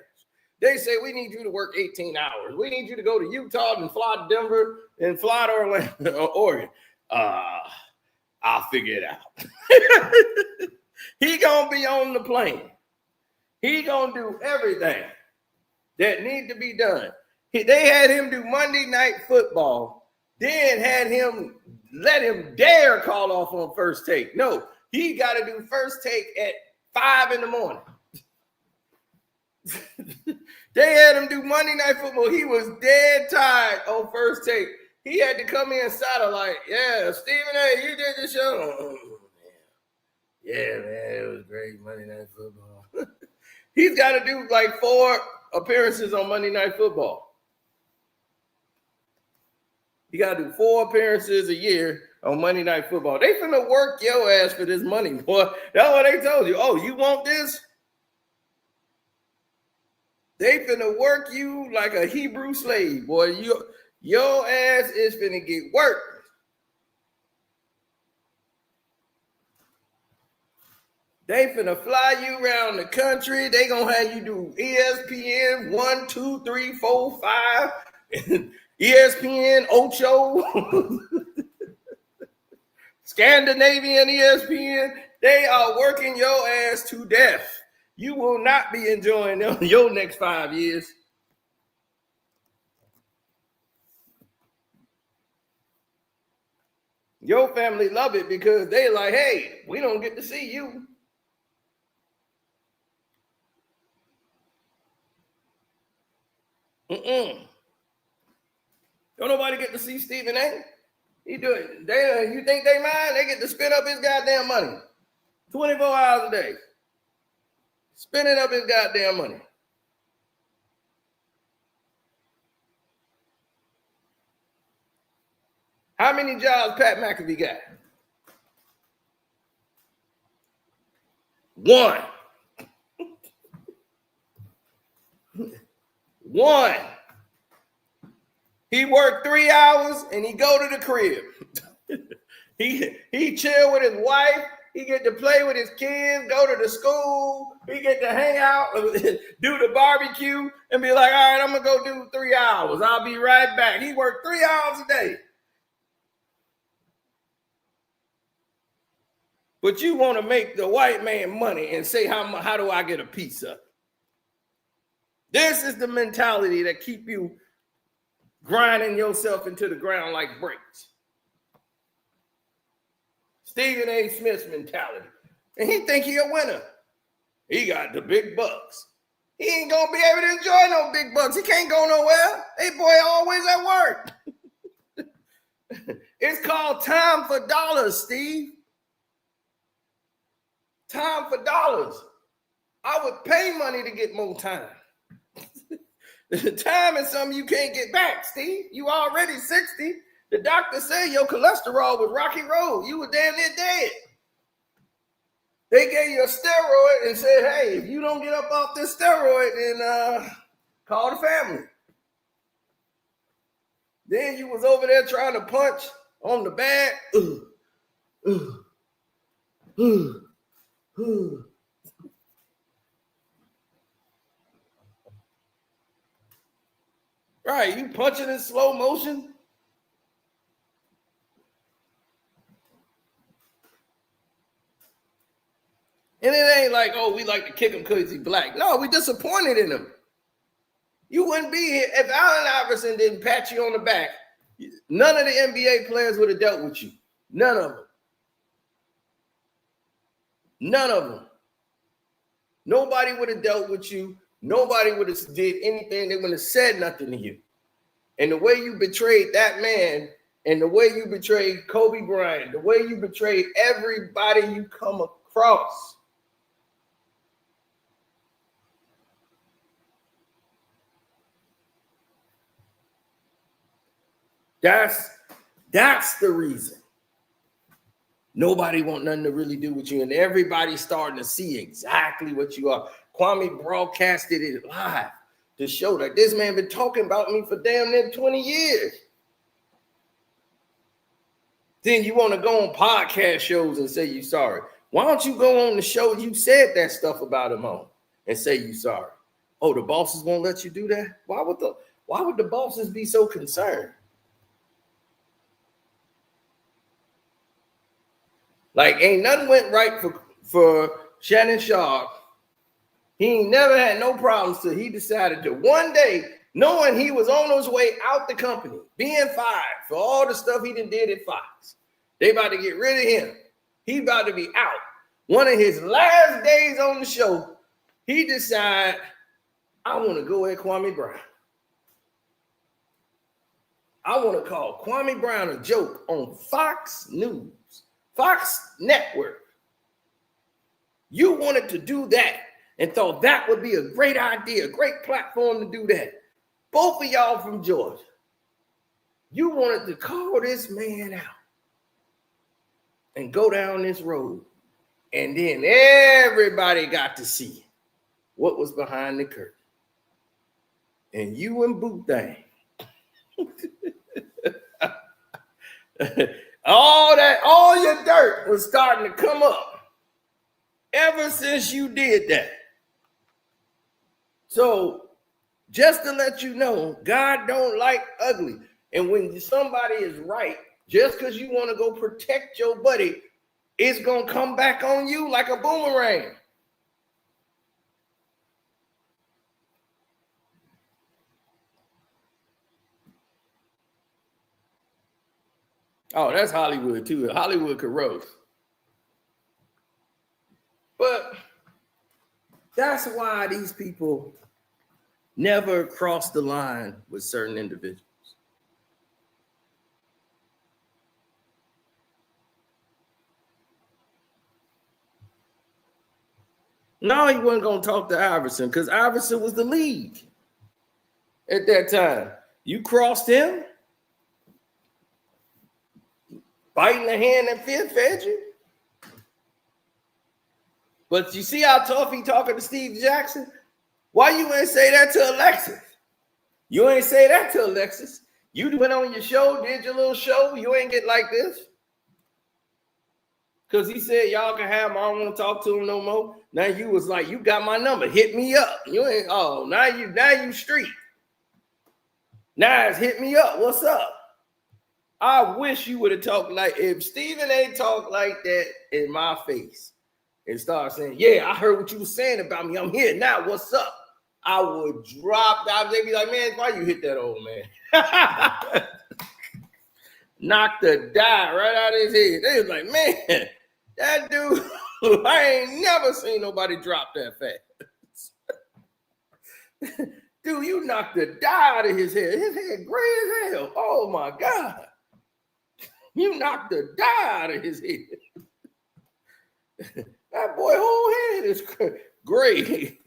They say, we need you to work 18 hours. We need you to go to Utah and fly to Denver and fly to Orlando, Oregon. I'll figure it out. He going to be on the plane. He going to do everything that need to be done. They had him do Monday Night Football, then had him let him dare call off on First Take. No, he got to do First Take at 5 in the morning. They had him do Monday Night Football. He was dead tired on First Take. He had to come in satellite. Yeah, Stephen A., you did the show. Oh, yeah, man, it was great Monday Night Football. He's got to do like 4 appearances on Monday Night Football. You got to do 4 appearances a year on Monday Night Football. They finna work your ass for this money, boy. That's what they told you. Oh, you want this? They finna work you like a Hebrew slave, boy. Your ass is finna get worked. They finna fly you around the country. They gonna have you do ESPN 1, 2, 3, 4, 5, ESPN Ocho, Scandinavian ESPN. They are working your ass to death. You will not be enjoying your next 5 years. Your family love it because they like, hey, we don't get to see you. Don't nobody get to see Stephen A. He do it. You think they mind? They get to spend up his goddamn money. 24 hours a day. Spending up his goddamn money. How many jobs Pat McAfee got? 1. 1. He worked 3 hours and he go to the crib. he chill with his wife. He get to play with his kids, go to the school. He get to hang out, do the barbecue, and be like, all right, I'm going to go do 3 hours. I'll be right back. He worked 3 hours a day. But you want to make the white man money and say, how do I get a piece of it? This is the mentality that keep you grinding yourself into the ground like bricks. Stephen A. Smith's mentality. And he think he a winner. He got the big bucks. He ain't going to be able to enjoy no big bucks. He can't go nowhere. Hey, boy, always at work. It's called time for dollars, Steve. Time for dollars. I would pay money to get more time. Time is something you can't get back, Steve. You already 60. The doctor said your cholesterol was rocky road. You were damn near dead. They gave you a steroid and said, hey, if you don't get up off this steroid, then call the family. Then you was over there trying to punch on the bag. Right, you punching in slow motion. And it ain't like, oh, we like to kick him because he's black. No, we disappointed in him. You wouldn't be here if Allen Iverson didn't pat you on the back. None of the NBA players would have dealt with you. None of them. None of them. Nobody would have dealt with you. Nobody would have did anything. They wouldn't have said nothing to you. And the way you betrayed that man, and the way you betrayed Kobe Bryant, the way you betrayed everybody you come across. That's the reason. Nobody want nothing to really do with you, and everybody's starting to see exactly what you are. Kwame broadcasted it live to show that this man been talking about me for damn near 20 years. Then you want to go on podcast shows and say you sorry. Why don't you go on the show you said that stuff about him on and say you sorry? Oh, the bosses won't let you do that? Why would the bosses be so concerned? Like, ain't nothing went right for Shannon Sharp. He ain't never had no problems till he decided to one day, knowing he was on his way out the company, being fired for all the stuff he done did at Fox. They about to get rid of him. He about to be out. One of his last days on the show, he decided, I want to go at Kwame Brown. I want to call Kwame Brown a joke on Fox News, Fox Network. You wanted to do that and thought that would be a great idea, a great platform to do that. Both of y'all from Georgia. You wanted to call this man out and go down this road. And then everybody got to see what was behind the curtain. And you and Boot Thang. all your dirt was starting to come up ever since you did that. So just to let you know, God don't like ugly. And when somebody is right, just because you want to go protect your buddy, it's going to come back on you like a boomerang. Oh, that's Hollywood too. Hollywood could roast. But that's why these people never cross the line with certain individuals. No, he wasn't going to talk to Iverson because Iverson was the lead at that time. You crossed him, biting the hand that fed you. But you see how tough he talking to Steve Jackson? Why you ain't say that to Alexis? You ain't say that to Alexis. You went on your show, did your little show. You ain't get like this. Because he said, y'all can have him. I don't want to talk to him no more. Now you was like, you got my number. Hit me up. You ain't, now you street. Now it's hit me up. What's up? I wish you would have talked like, if Stephen A. talked like that in my face and start saying, yeah, I heard what you were saying about me. I'm here now. What's up? I would drop that. They'd be like, man, why you hit that old man? Knocked the dye right out of his head. They was like, man, that dude, I ain't never seen nobody drop that fast. Dude, you knocked the dye out of his head. His head gray as hell. Oh my God. You knocked the dye out of his head. That boy whole head is gray.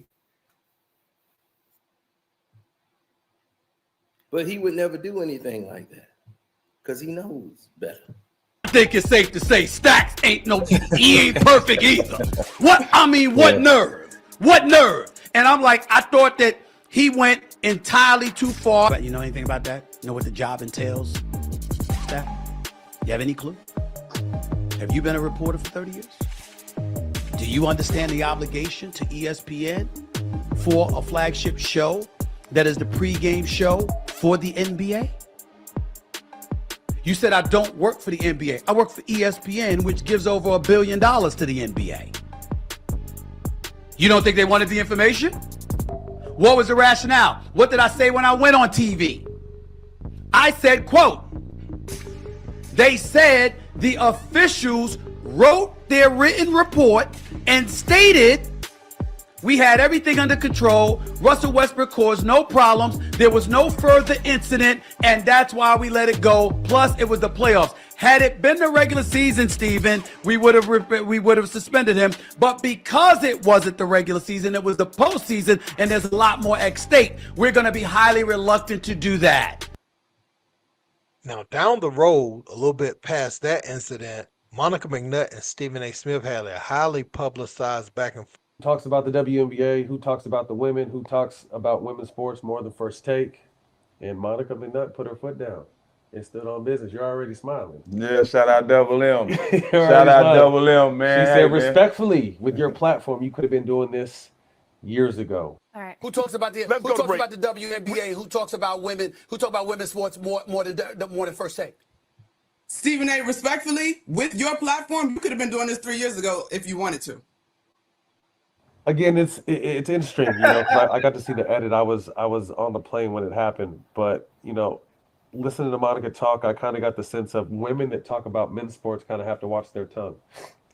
But he would never do anything like that because he knows better. I think it's safe to say Stacks ain't he ain't perfect either. What nerve? What nerve? And I'm like, I thought that he went entirely too far. But you know anything about that? You know what the job entails? Stack? You have any clue? Have you been a reporter for 30 years? Do you understand the obligation to ESPN for a flagship show that is the pregame show for the NBA? You said I don't work for the NBA. I work for ESPN, which gives over $1 billion to the NBA. You don't think they wanted the information? What was the rationale? What did I say when I went on TV? I said, quote, they said the officials wrote their written report and stated we had everything under control. Russell Westbrook caused no problems. There was no further incident, and that's why we let it go. Plus, it was the playoffs. Had it been the regular season, Steven, we would have suspended him. But because it wasn't the regular season, it was the postseason, and there's a lot more at stake. We're going to be highly reluctant to do that. Now, down the road, a little bit past that incident, Monica McNutt and Stephen A. Smith had a highly publicized back and forth. Talks about the WNBA, who talks about the women, who talks about women's sports more than First Take. And Monica McNutt put her foot down and stood on business. You're already smiling. Yeah, shout out Double M. Shout out Double M, man. She said, respectfully, with your platform, you could have been doing this years ago. All right. Who talks about the WNBA? Who talks about women? Who talk about women's sports more than First Take? Stephen A., respectfully, with your platform, you could have been doing this 3 years ago if you wanted to. Again, it's interesting, you know, 'cause I got to see the edit. I was on the plane when it happened, but you know, listening to Monica talk, I kind of got the sense of women that talk about men's sports kind of have to watch their tongue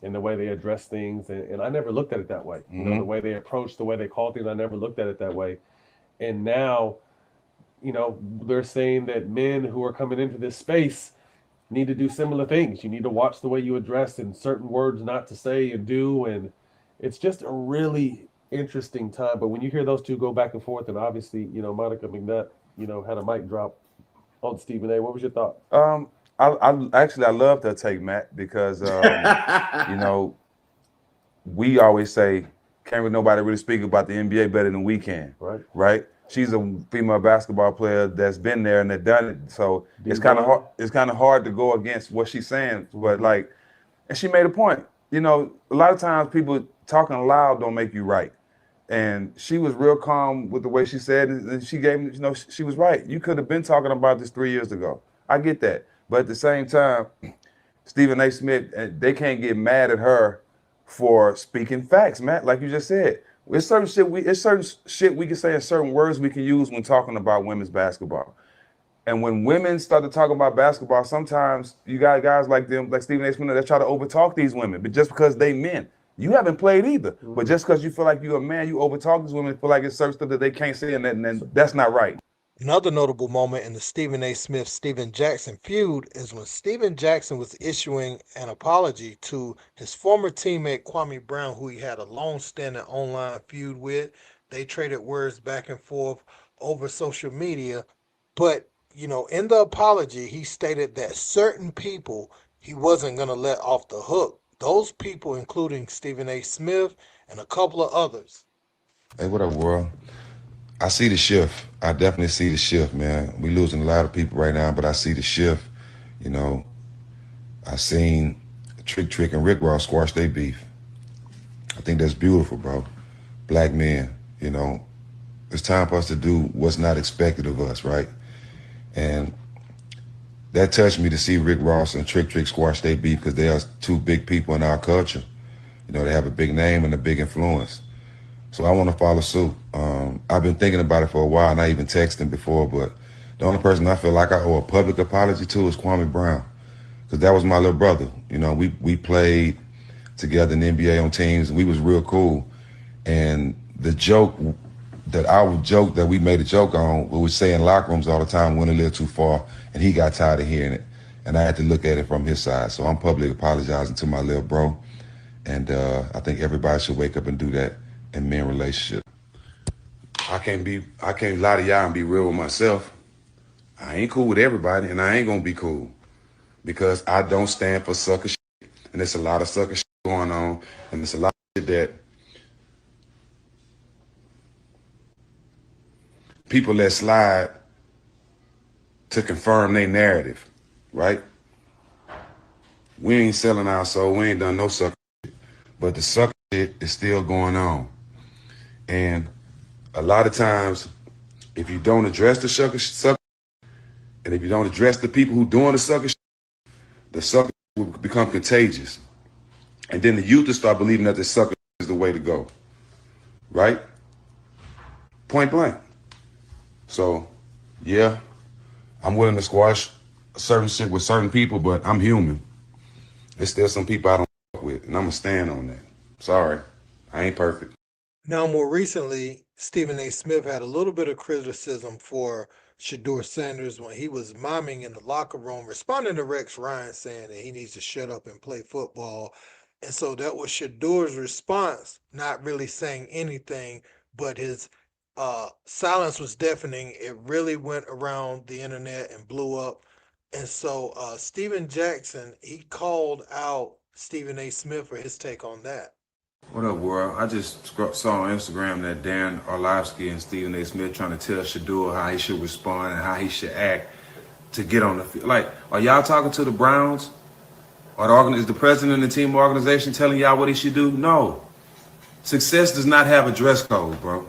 and the way they address things, and I never looked at it that way. You know, the way they approach, the way they call things, I never looked at it that way. And now, you know, they're saying that men who are coming into this space need to do similar things. You need to watch the way you address and certain words not to say and do, and it's just a really interesting time. But when you hear those two go back and forth, and obviously, you know, Monica McNutt, you know, had a mic drop on Stephen A. What was your thought? I love that take, Matt, because you know, we always say, can't nobody really speak about the NBA better than we can. Right. Right? She's a female basketball player that's been there and that done it. So it's kind of hard. It's kind of hard to go against what she's saying. But like, and she made a point. You know, a lot of times people talking loud don't make you right. And she was real calm with the way she said it, and she gave me, you know, she was right. You could have been talking about this 3 years ago. I get that. But at the same time, Stephen A. Smith, they can't get mad at her for speaking facts, Matt. Like you just said, it's certain shit we can say and certain words we can use when talking about women's basketball. And when women start to talk about basketball, sometimes you got guys like them, like Stephen A. Smith, that try to overtalk these women, but just because they men. You haven't played either, but just because you feel like you're a man, you overtalk these women, feel like it's certain stuff that they can't say, and that's not right. Another notable moment in the Stephen A. Smith-Stephen Jackson feud is when Stephen Jackson was issuing an apology to his former teammate Kwame Brown, who he had a long-standing online feud with. They traded words back and forth over social media, but in the apology, he stated that certain people he wasn't going to let off the hook. Those people, including Stephen A. Smith and a couple of others. Hey, what up, world? I see the shift. I definitely see the shift, man. We losing a lot of people right now, but I see the shift. You know, I seen Trick and Rick Ross squash their beef. I think that's beautiful, bro. Black men, you know, it's time for us to do what's not expected of us, right? And that touched me to see Rick Ross and Trick squash their beef because they are two big people in our culture. You know, they have a big name and a big influence. So I want to follow suit. I've been thinking about it for a while, and I even texted him before, but the only person I feel like I owe a public apology to is Kwame Brown, because that was my little brother. You know, we played together in the NBA on teams, and we was real cool. And the joke that we made a joke on, we would say in locker rooms all the time, went a little too far, and he got tired of hearing it. And I had to look at it from his side. So I'm publicly apologizing to my little bro. And I think everybody should wake up and do that in men relationship. I can't lie to y'all and be real with myself. I ain't cool with everybody, and I ain't gonna be cool because I don't stand for sucker shit. And there's a lot of sucker shit going on, and there's a lot of shit that people let slide to confirm their narrative, right? We ain't selling our soul. We ain't done no sucker shit, but the sucker shit is still going on. And a lot of times, if you don't address the sucker, and if you don't address the people who doing the sucker will become contagious. And then the youth will start believing that the sucker is the way to go. Right? Point blank. So, yeah, I'm willing to squash certain shit with certain people, but I'm human. There's still some people I don't fuck with, and I'm going to stand on that. Sorry, I ain't perfect. Now, more recently, Stephen A. Smith had a little bit of criticism for Shedeur Sanders when he was miming in the locker room, responding to Rex Ryan saying that he needs to shut up and play football. And so that was Shedeur's response, not really saying anything, but his silence was deafening. It really went around the internet and blew up. And so Stephen Jackson, he called out Stephen A. Smith for his take on that. What up, world? I just saw on Instagram that Dan Orlovsky and Stephen A. Smith trying to tell Shedeur how he should respond and how he should act to get on the field. Like, are y'all talking to the Browns? Or is the president of the team organization telling y'all what he should do? No. Success does not have a dress code, bro.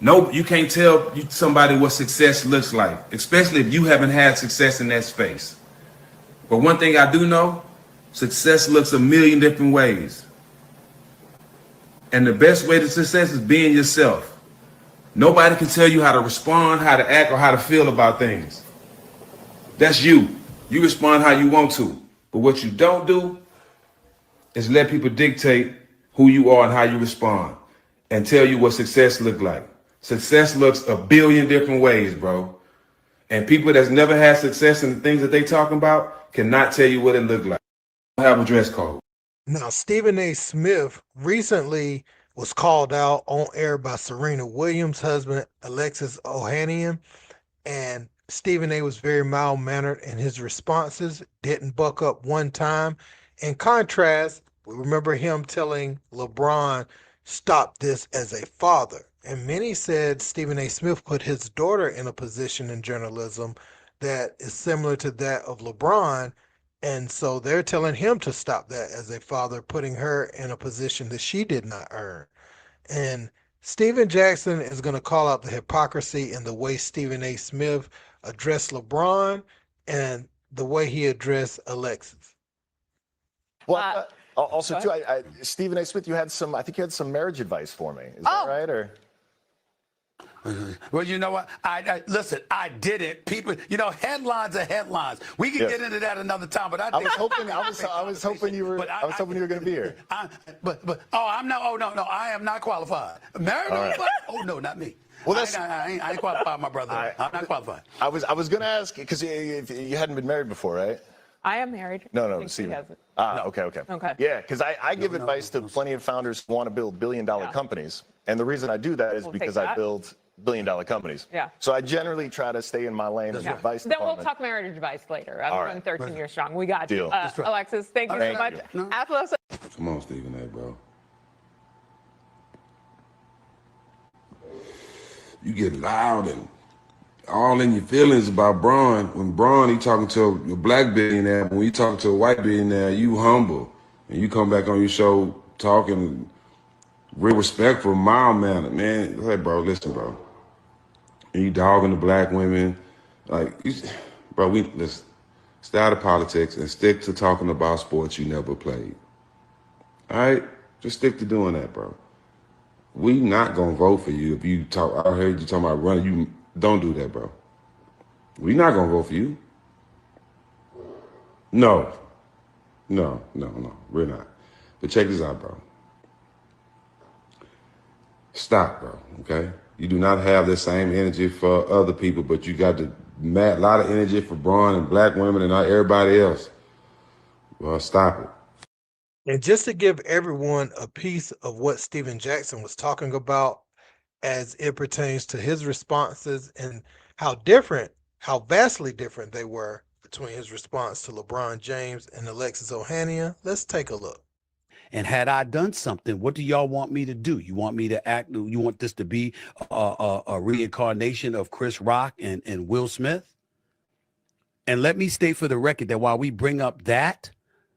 No, you can't tell somebody what success looks like, especially if you haven't had success in that space. But one thing I do know, success looks a million different ways. And the best way to success is being yourself. Nobody can tell you how to respond, how to act, or how to feel about things. That's you. You respond how you want to. But what you don't do is let people dictate who you are and how you respond and tell you what success looks like. Success looks a billion different ways, bro. And people that's never had success in the things that they talking about cannot tell you what it looked like. Don't have a dress code. Now, Stephen A. Smith recently was called out on air by Serena Williams' husband, Alexis Ohanian, and Stephen A was very mild-mannered in his responses, didn't buck up one time. In contrast, we remember him telling LeBron, stop this as a father. And many said Stephen A. Smith put his daughter in a position in journalism that is similar to that of LeBron. And so they're telling him to stop that as a father, putting her in a position that she did not earn. And Steven Jackson is going to call out the hypocrisy in the way Stephen A. Smith addressed LeBron and the way he addressed Alexis. Well, also too, Stephen A. Smith, I think you had some marriage advice for me. Is that right? Or Well, you know what? Listen. I did it. People, headlines are headlines. We can get into that another time. But I was hoping you were going to be here. I'm not. Oh no, I am not qualified. Married nobody? Oh no, not me. Well, I ain't qualified, my brother. I'm not qualified. I was going to ask because you hadn't been married before, right? I am married. No, see. Okay. Yeah, because I give advice to plenty of founders who want to build billion-dollar companies, and the reason I do that is because I build billion-dollar companies. Yeah. So I generally try to stay in my lane as advice. Then we'll talk marriage advice later. I'm going 13 years strong. We got you. Alexis, thank you so much. Come on, Stephen A., bro. You get loud and all in your feelings about Braun. When Braun, he talking to a black billionaire. When you talking to a white billionaire, you humble. And you come back on your show talking real respectful, mild manner, man. Hey, bro, listen, bro. And you dogging the black women. Bro, let's stay out of politics and stick to talking about sports you never played. All right? Just stick to doing that, bro. We not going to vote for you if you talk. I heard you talking about running. You don't do that, bro. We not going to vote for you. No. We're not. But check this out, bro. Stop, bro, okay? You do not have the same energy for other people, but you got a lot of energy for Braun and black women and everybody else. Well, stop it. And just to give everyone a piece of what Steven Jackson was talking about as it pertains to his responses and how vastly different they were between his response to LeBron James and Alexis Ohanian, let's take a look. And had I done something, what do y'all want me to do? You want me to act? You want this to be a reincarnation of Chris Rock and Will Smith? And let me state for the record that while we bring up that,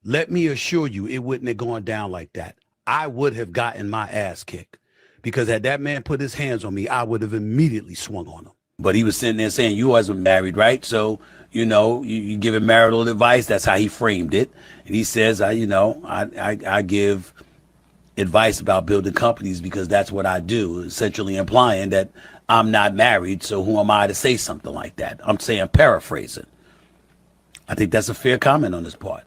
let me assure you it wouldn't have gone down like that. I would have gotten my ass kicked because had that man put his hands on me, I would have immediately swung on him. But he was sitting there saying, you wasn't married, right? So, you give him marital advice. That's how he framed it. And he says, I give advice about building companies because that's what I do, essentially implying that I'm not married. So who am I to say something like that? I'm saying paraphrasing. I think that's a fair comment on his part.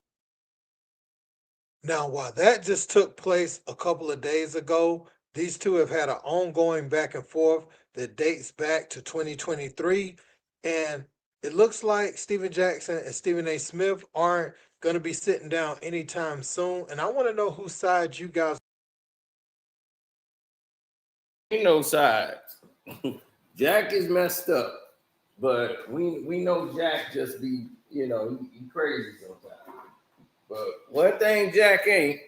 Now, while that just took place a couple of days ago, these two have had an ongoing back and forth that dates back to 2023. And it looks like Steven Jackson and Stephen A. Smith aren't going to be sitting down anytime soon. And I want to know whose side you guys. Ain't no sides. Jack is messed up, but we know Jack just be, he crazy sometimes. But one thing Jack ain't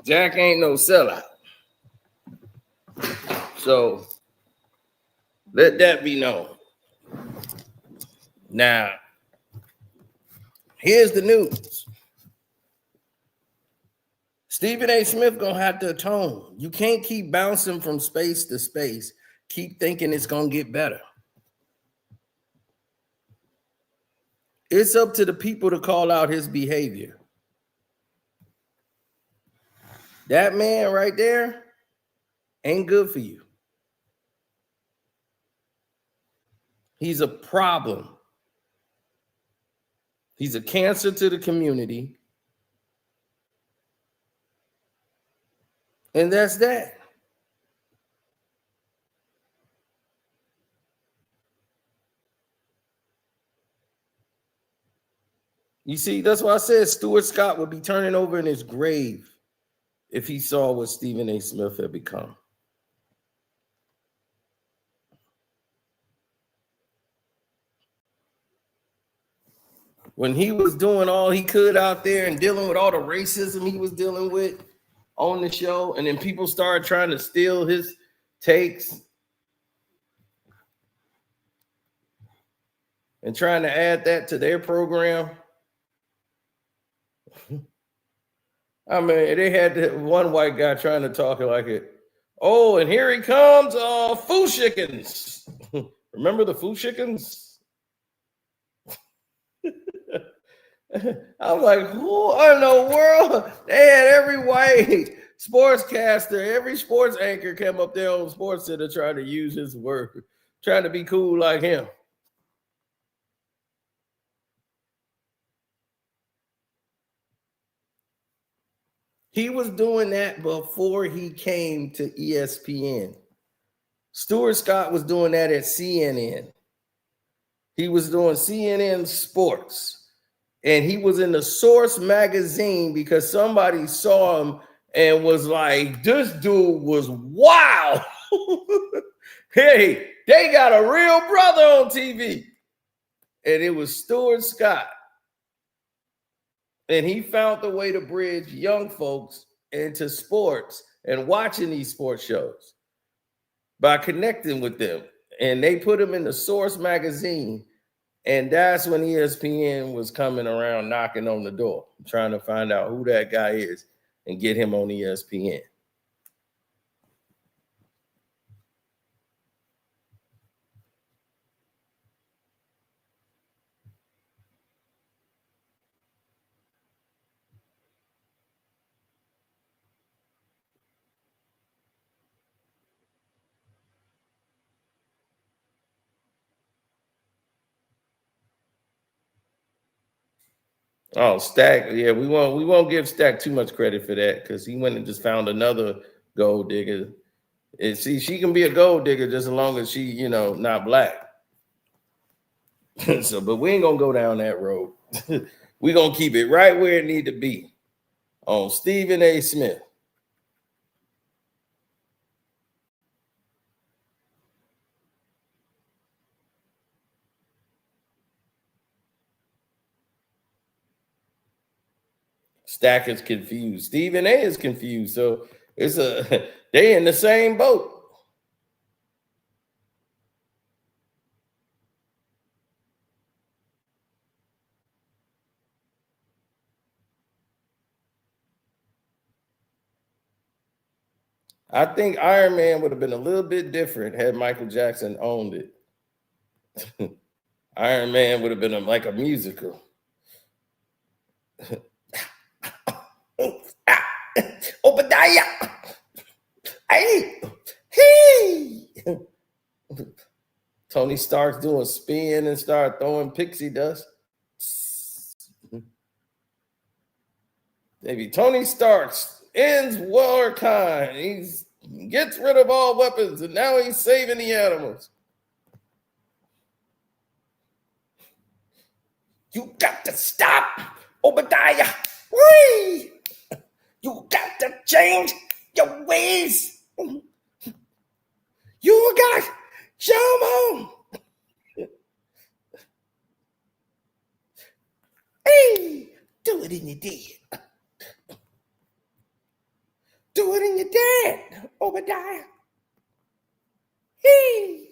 no sellout. So let that be known. Now, here's the news. Stephen A. Smith gonna have to atone. You can't keep bouncing from space to space. Keep thinking it's gonna get better. It's up to the people to call out his behavior. That man right there ain't good for you. He's a problem. He's a cancer to the community. And that's that. You see, that's why I said Stuart Scott would be turning over in his grave if he saw what Stephen A. Smith had become. when he was doing all he could out there and dealing with all the racism he was dealing with on the show, and then people started trying to steal his takes and trying to add that to their program. I mean, they had one white guy trying to talk like it. Oh, and here he comes, Foo Chickens. Remember the Foo Chickens? I'm like, who in the world? They had every white sportscaster, every sports anchor came up there on Sports Center trying to use his word, trying to be cool like him. He was doing that before he came to ESPN. Stuart Scott was doing that at CNN. He was doing CNN Sports. And he was in the Source magazine because somebody saw him and was like, this dude was wild. Hey, they got a real brother on TV. And it was Stuart Scott. And he found the way to bridge young folks into sports and watching these sports shows by connecting with them. And they put him in the Source magazine. And that's when ESPN was coming around, knocking on the door, trying to find out who that guy is and get him on ESPN. Oh, Stack, yeah, we won't give Stack too much credit for that because he went and just found another gold digger. And see, she can be a gold digger just as long as she, not black. So, but we ain't gonna go down that road. We're gonna keep it right where it need to be on Stephen A. Smith. Stack is confused. Stephen A is confused. So they in the same boat. I think Iron Man would have been a little bit different had Michael Jackson owned it. Iron Man would have been like a musical. Obadiah. Hey. Tony Stark's doing spin and start throwing pixie dust. Maybe Tony Stark's ends wartime. He gets rid of all weapons and now he's saving the animals. You got to stop, Obadiah. Whee! You got to change your ways. You got to jump on. Hey, do it in your dead. Do it in your dead, Obadiah. Hey.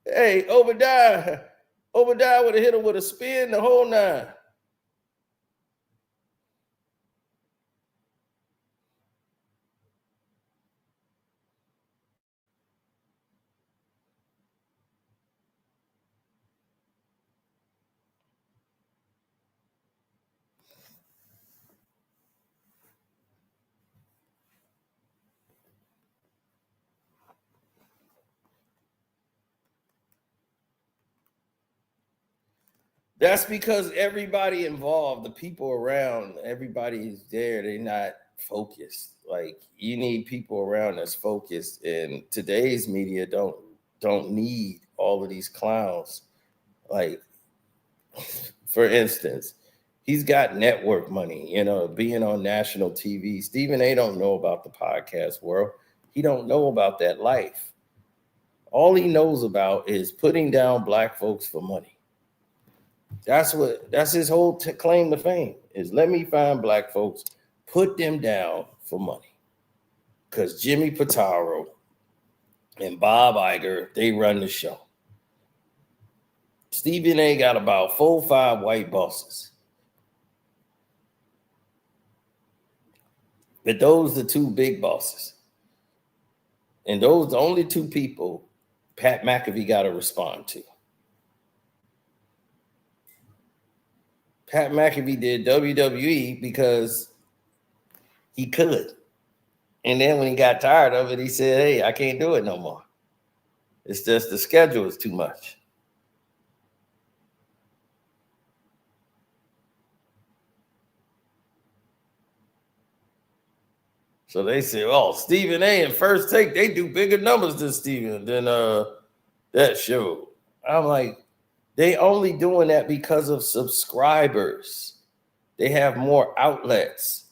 Hey, Obadiah would have hit him with a spin the whole nine. That's because everybody involved, the people around, everybody is there. They're not focused. Like, you need people around that's focused. And today's media don't need all of these clowns. Like, for instance, he's got network money, being on national TV. Stephen A. don't know about the podcast world. He don't know about that life. All he knows about is putting down black folks for money. That's his whole claim to fame is let me find black folks, put them down for money. Because Jimmy Pitaro and Bob Iger, they run the show. Stephen A got about 4 or 5 white bosses. But those are the 2 big bosses. And those the only 2 people Pat McAfee got to respond to. Pat McAfee did WWE because he could. And then when he got tired of it, he said, hey, I can't do it no more. It's just the schedule is too much. So they say, oh, Stephen A and First Take, they do bigger numbers than that show. I'm like, they only doing that because of subscribers. They have more outlets.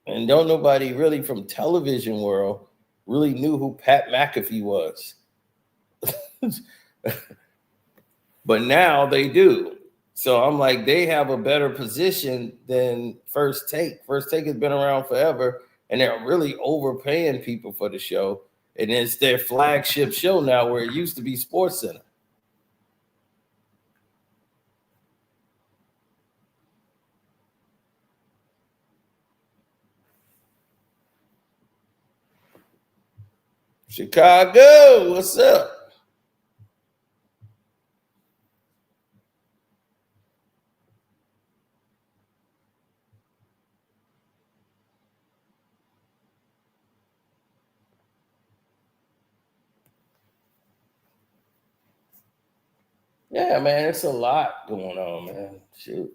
And don't nobody really from television world really knew who Pat McAfee was. But now they do. So I'm like, they have a better position than First Take. First Take has been around forever, and they're really overpaying people for the show. And it's their flagship show now where it used to be SportsCenter. Chicago, what's up? Yeah, man, it's a lot going on, man. Shoot.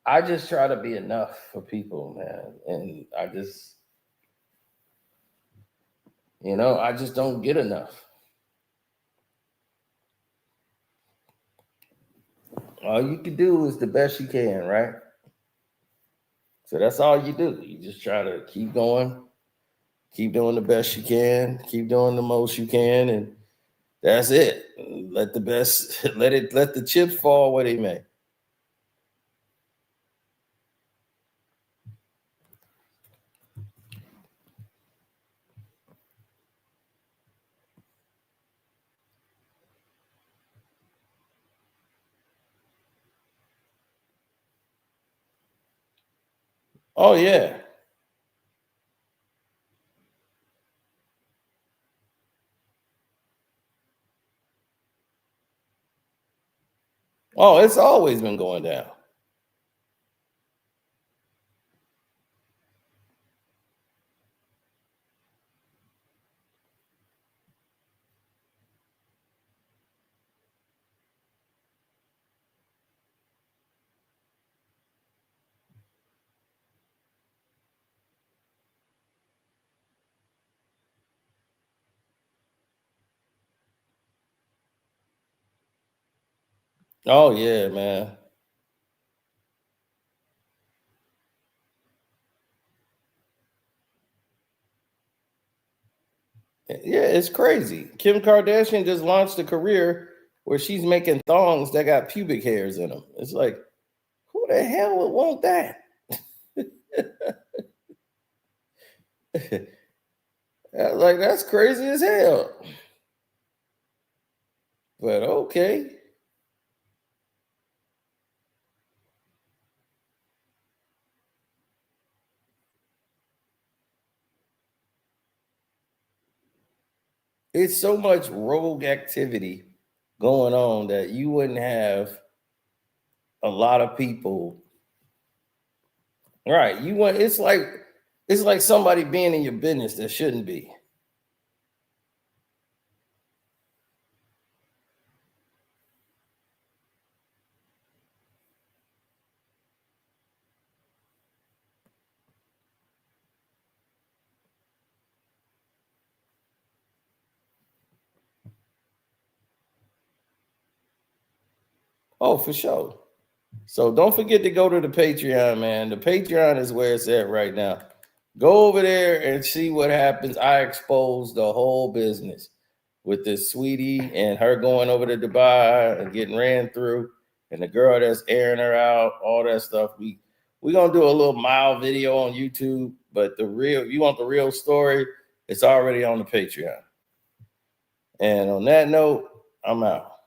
I just try to be enough for people, man. And I just don't get enough. All you can do is the best you can, right? So that's all you do. You just try to keep going, keep doing the best you can, keep doing the most you can, and that's it. Let the chips fall where they may. Oh, yeah. Oh, it's always been going down. Oh, yeah, man. Yeah, it's crazy. Kim Kardashian just launched a career where she's making thongs that got pubic hairs in them. It's like, who the hell would want that? Like, that's crazy as hell. But okay. It's so much rogue activity going on that you wouldn't have a lot of people. Right. It's like somebody being in your business that shouldn't be. Oh, for sure. So don't forget to go to the Patreon, man. The Patreon is where it's at right now. Go over there and see what happens. I expose the whole business. with this sweetie and her going over to Dubai and getting ran through, and the girl that's airing her out, all that stuff. We're gonna do a little mild video on YouTube, but if you want the real story, it's already on the Patreon. And on that note, I'm out.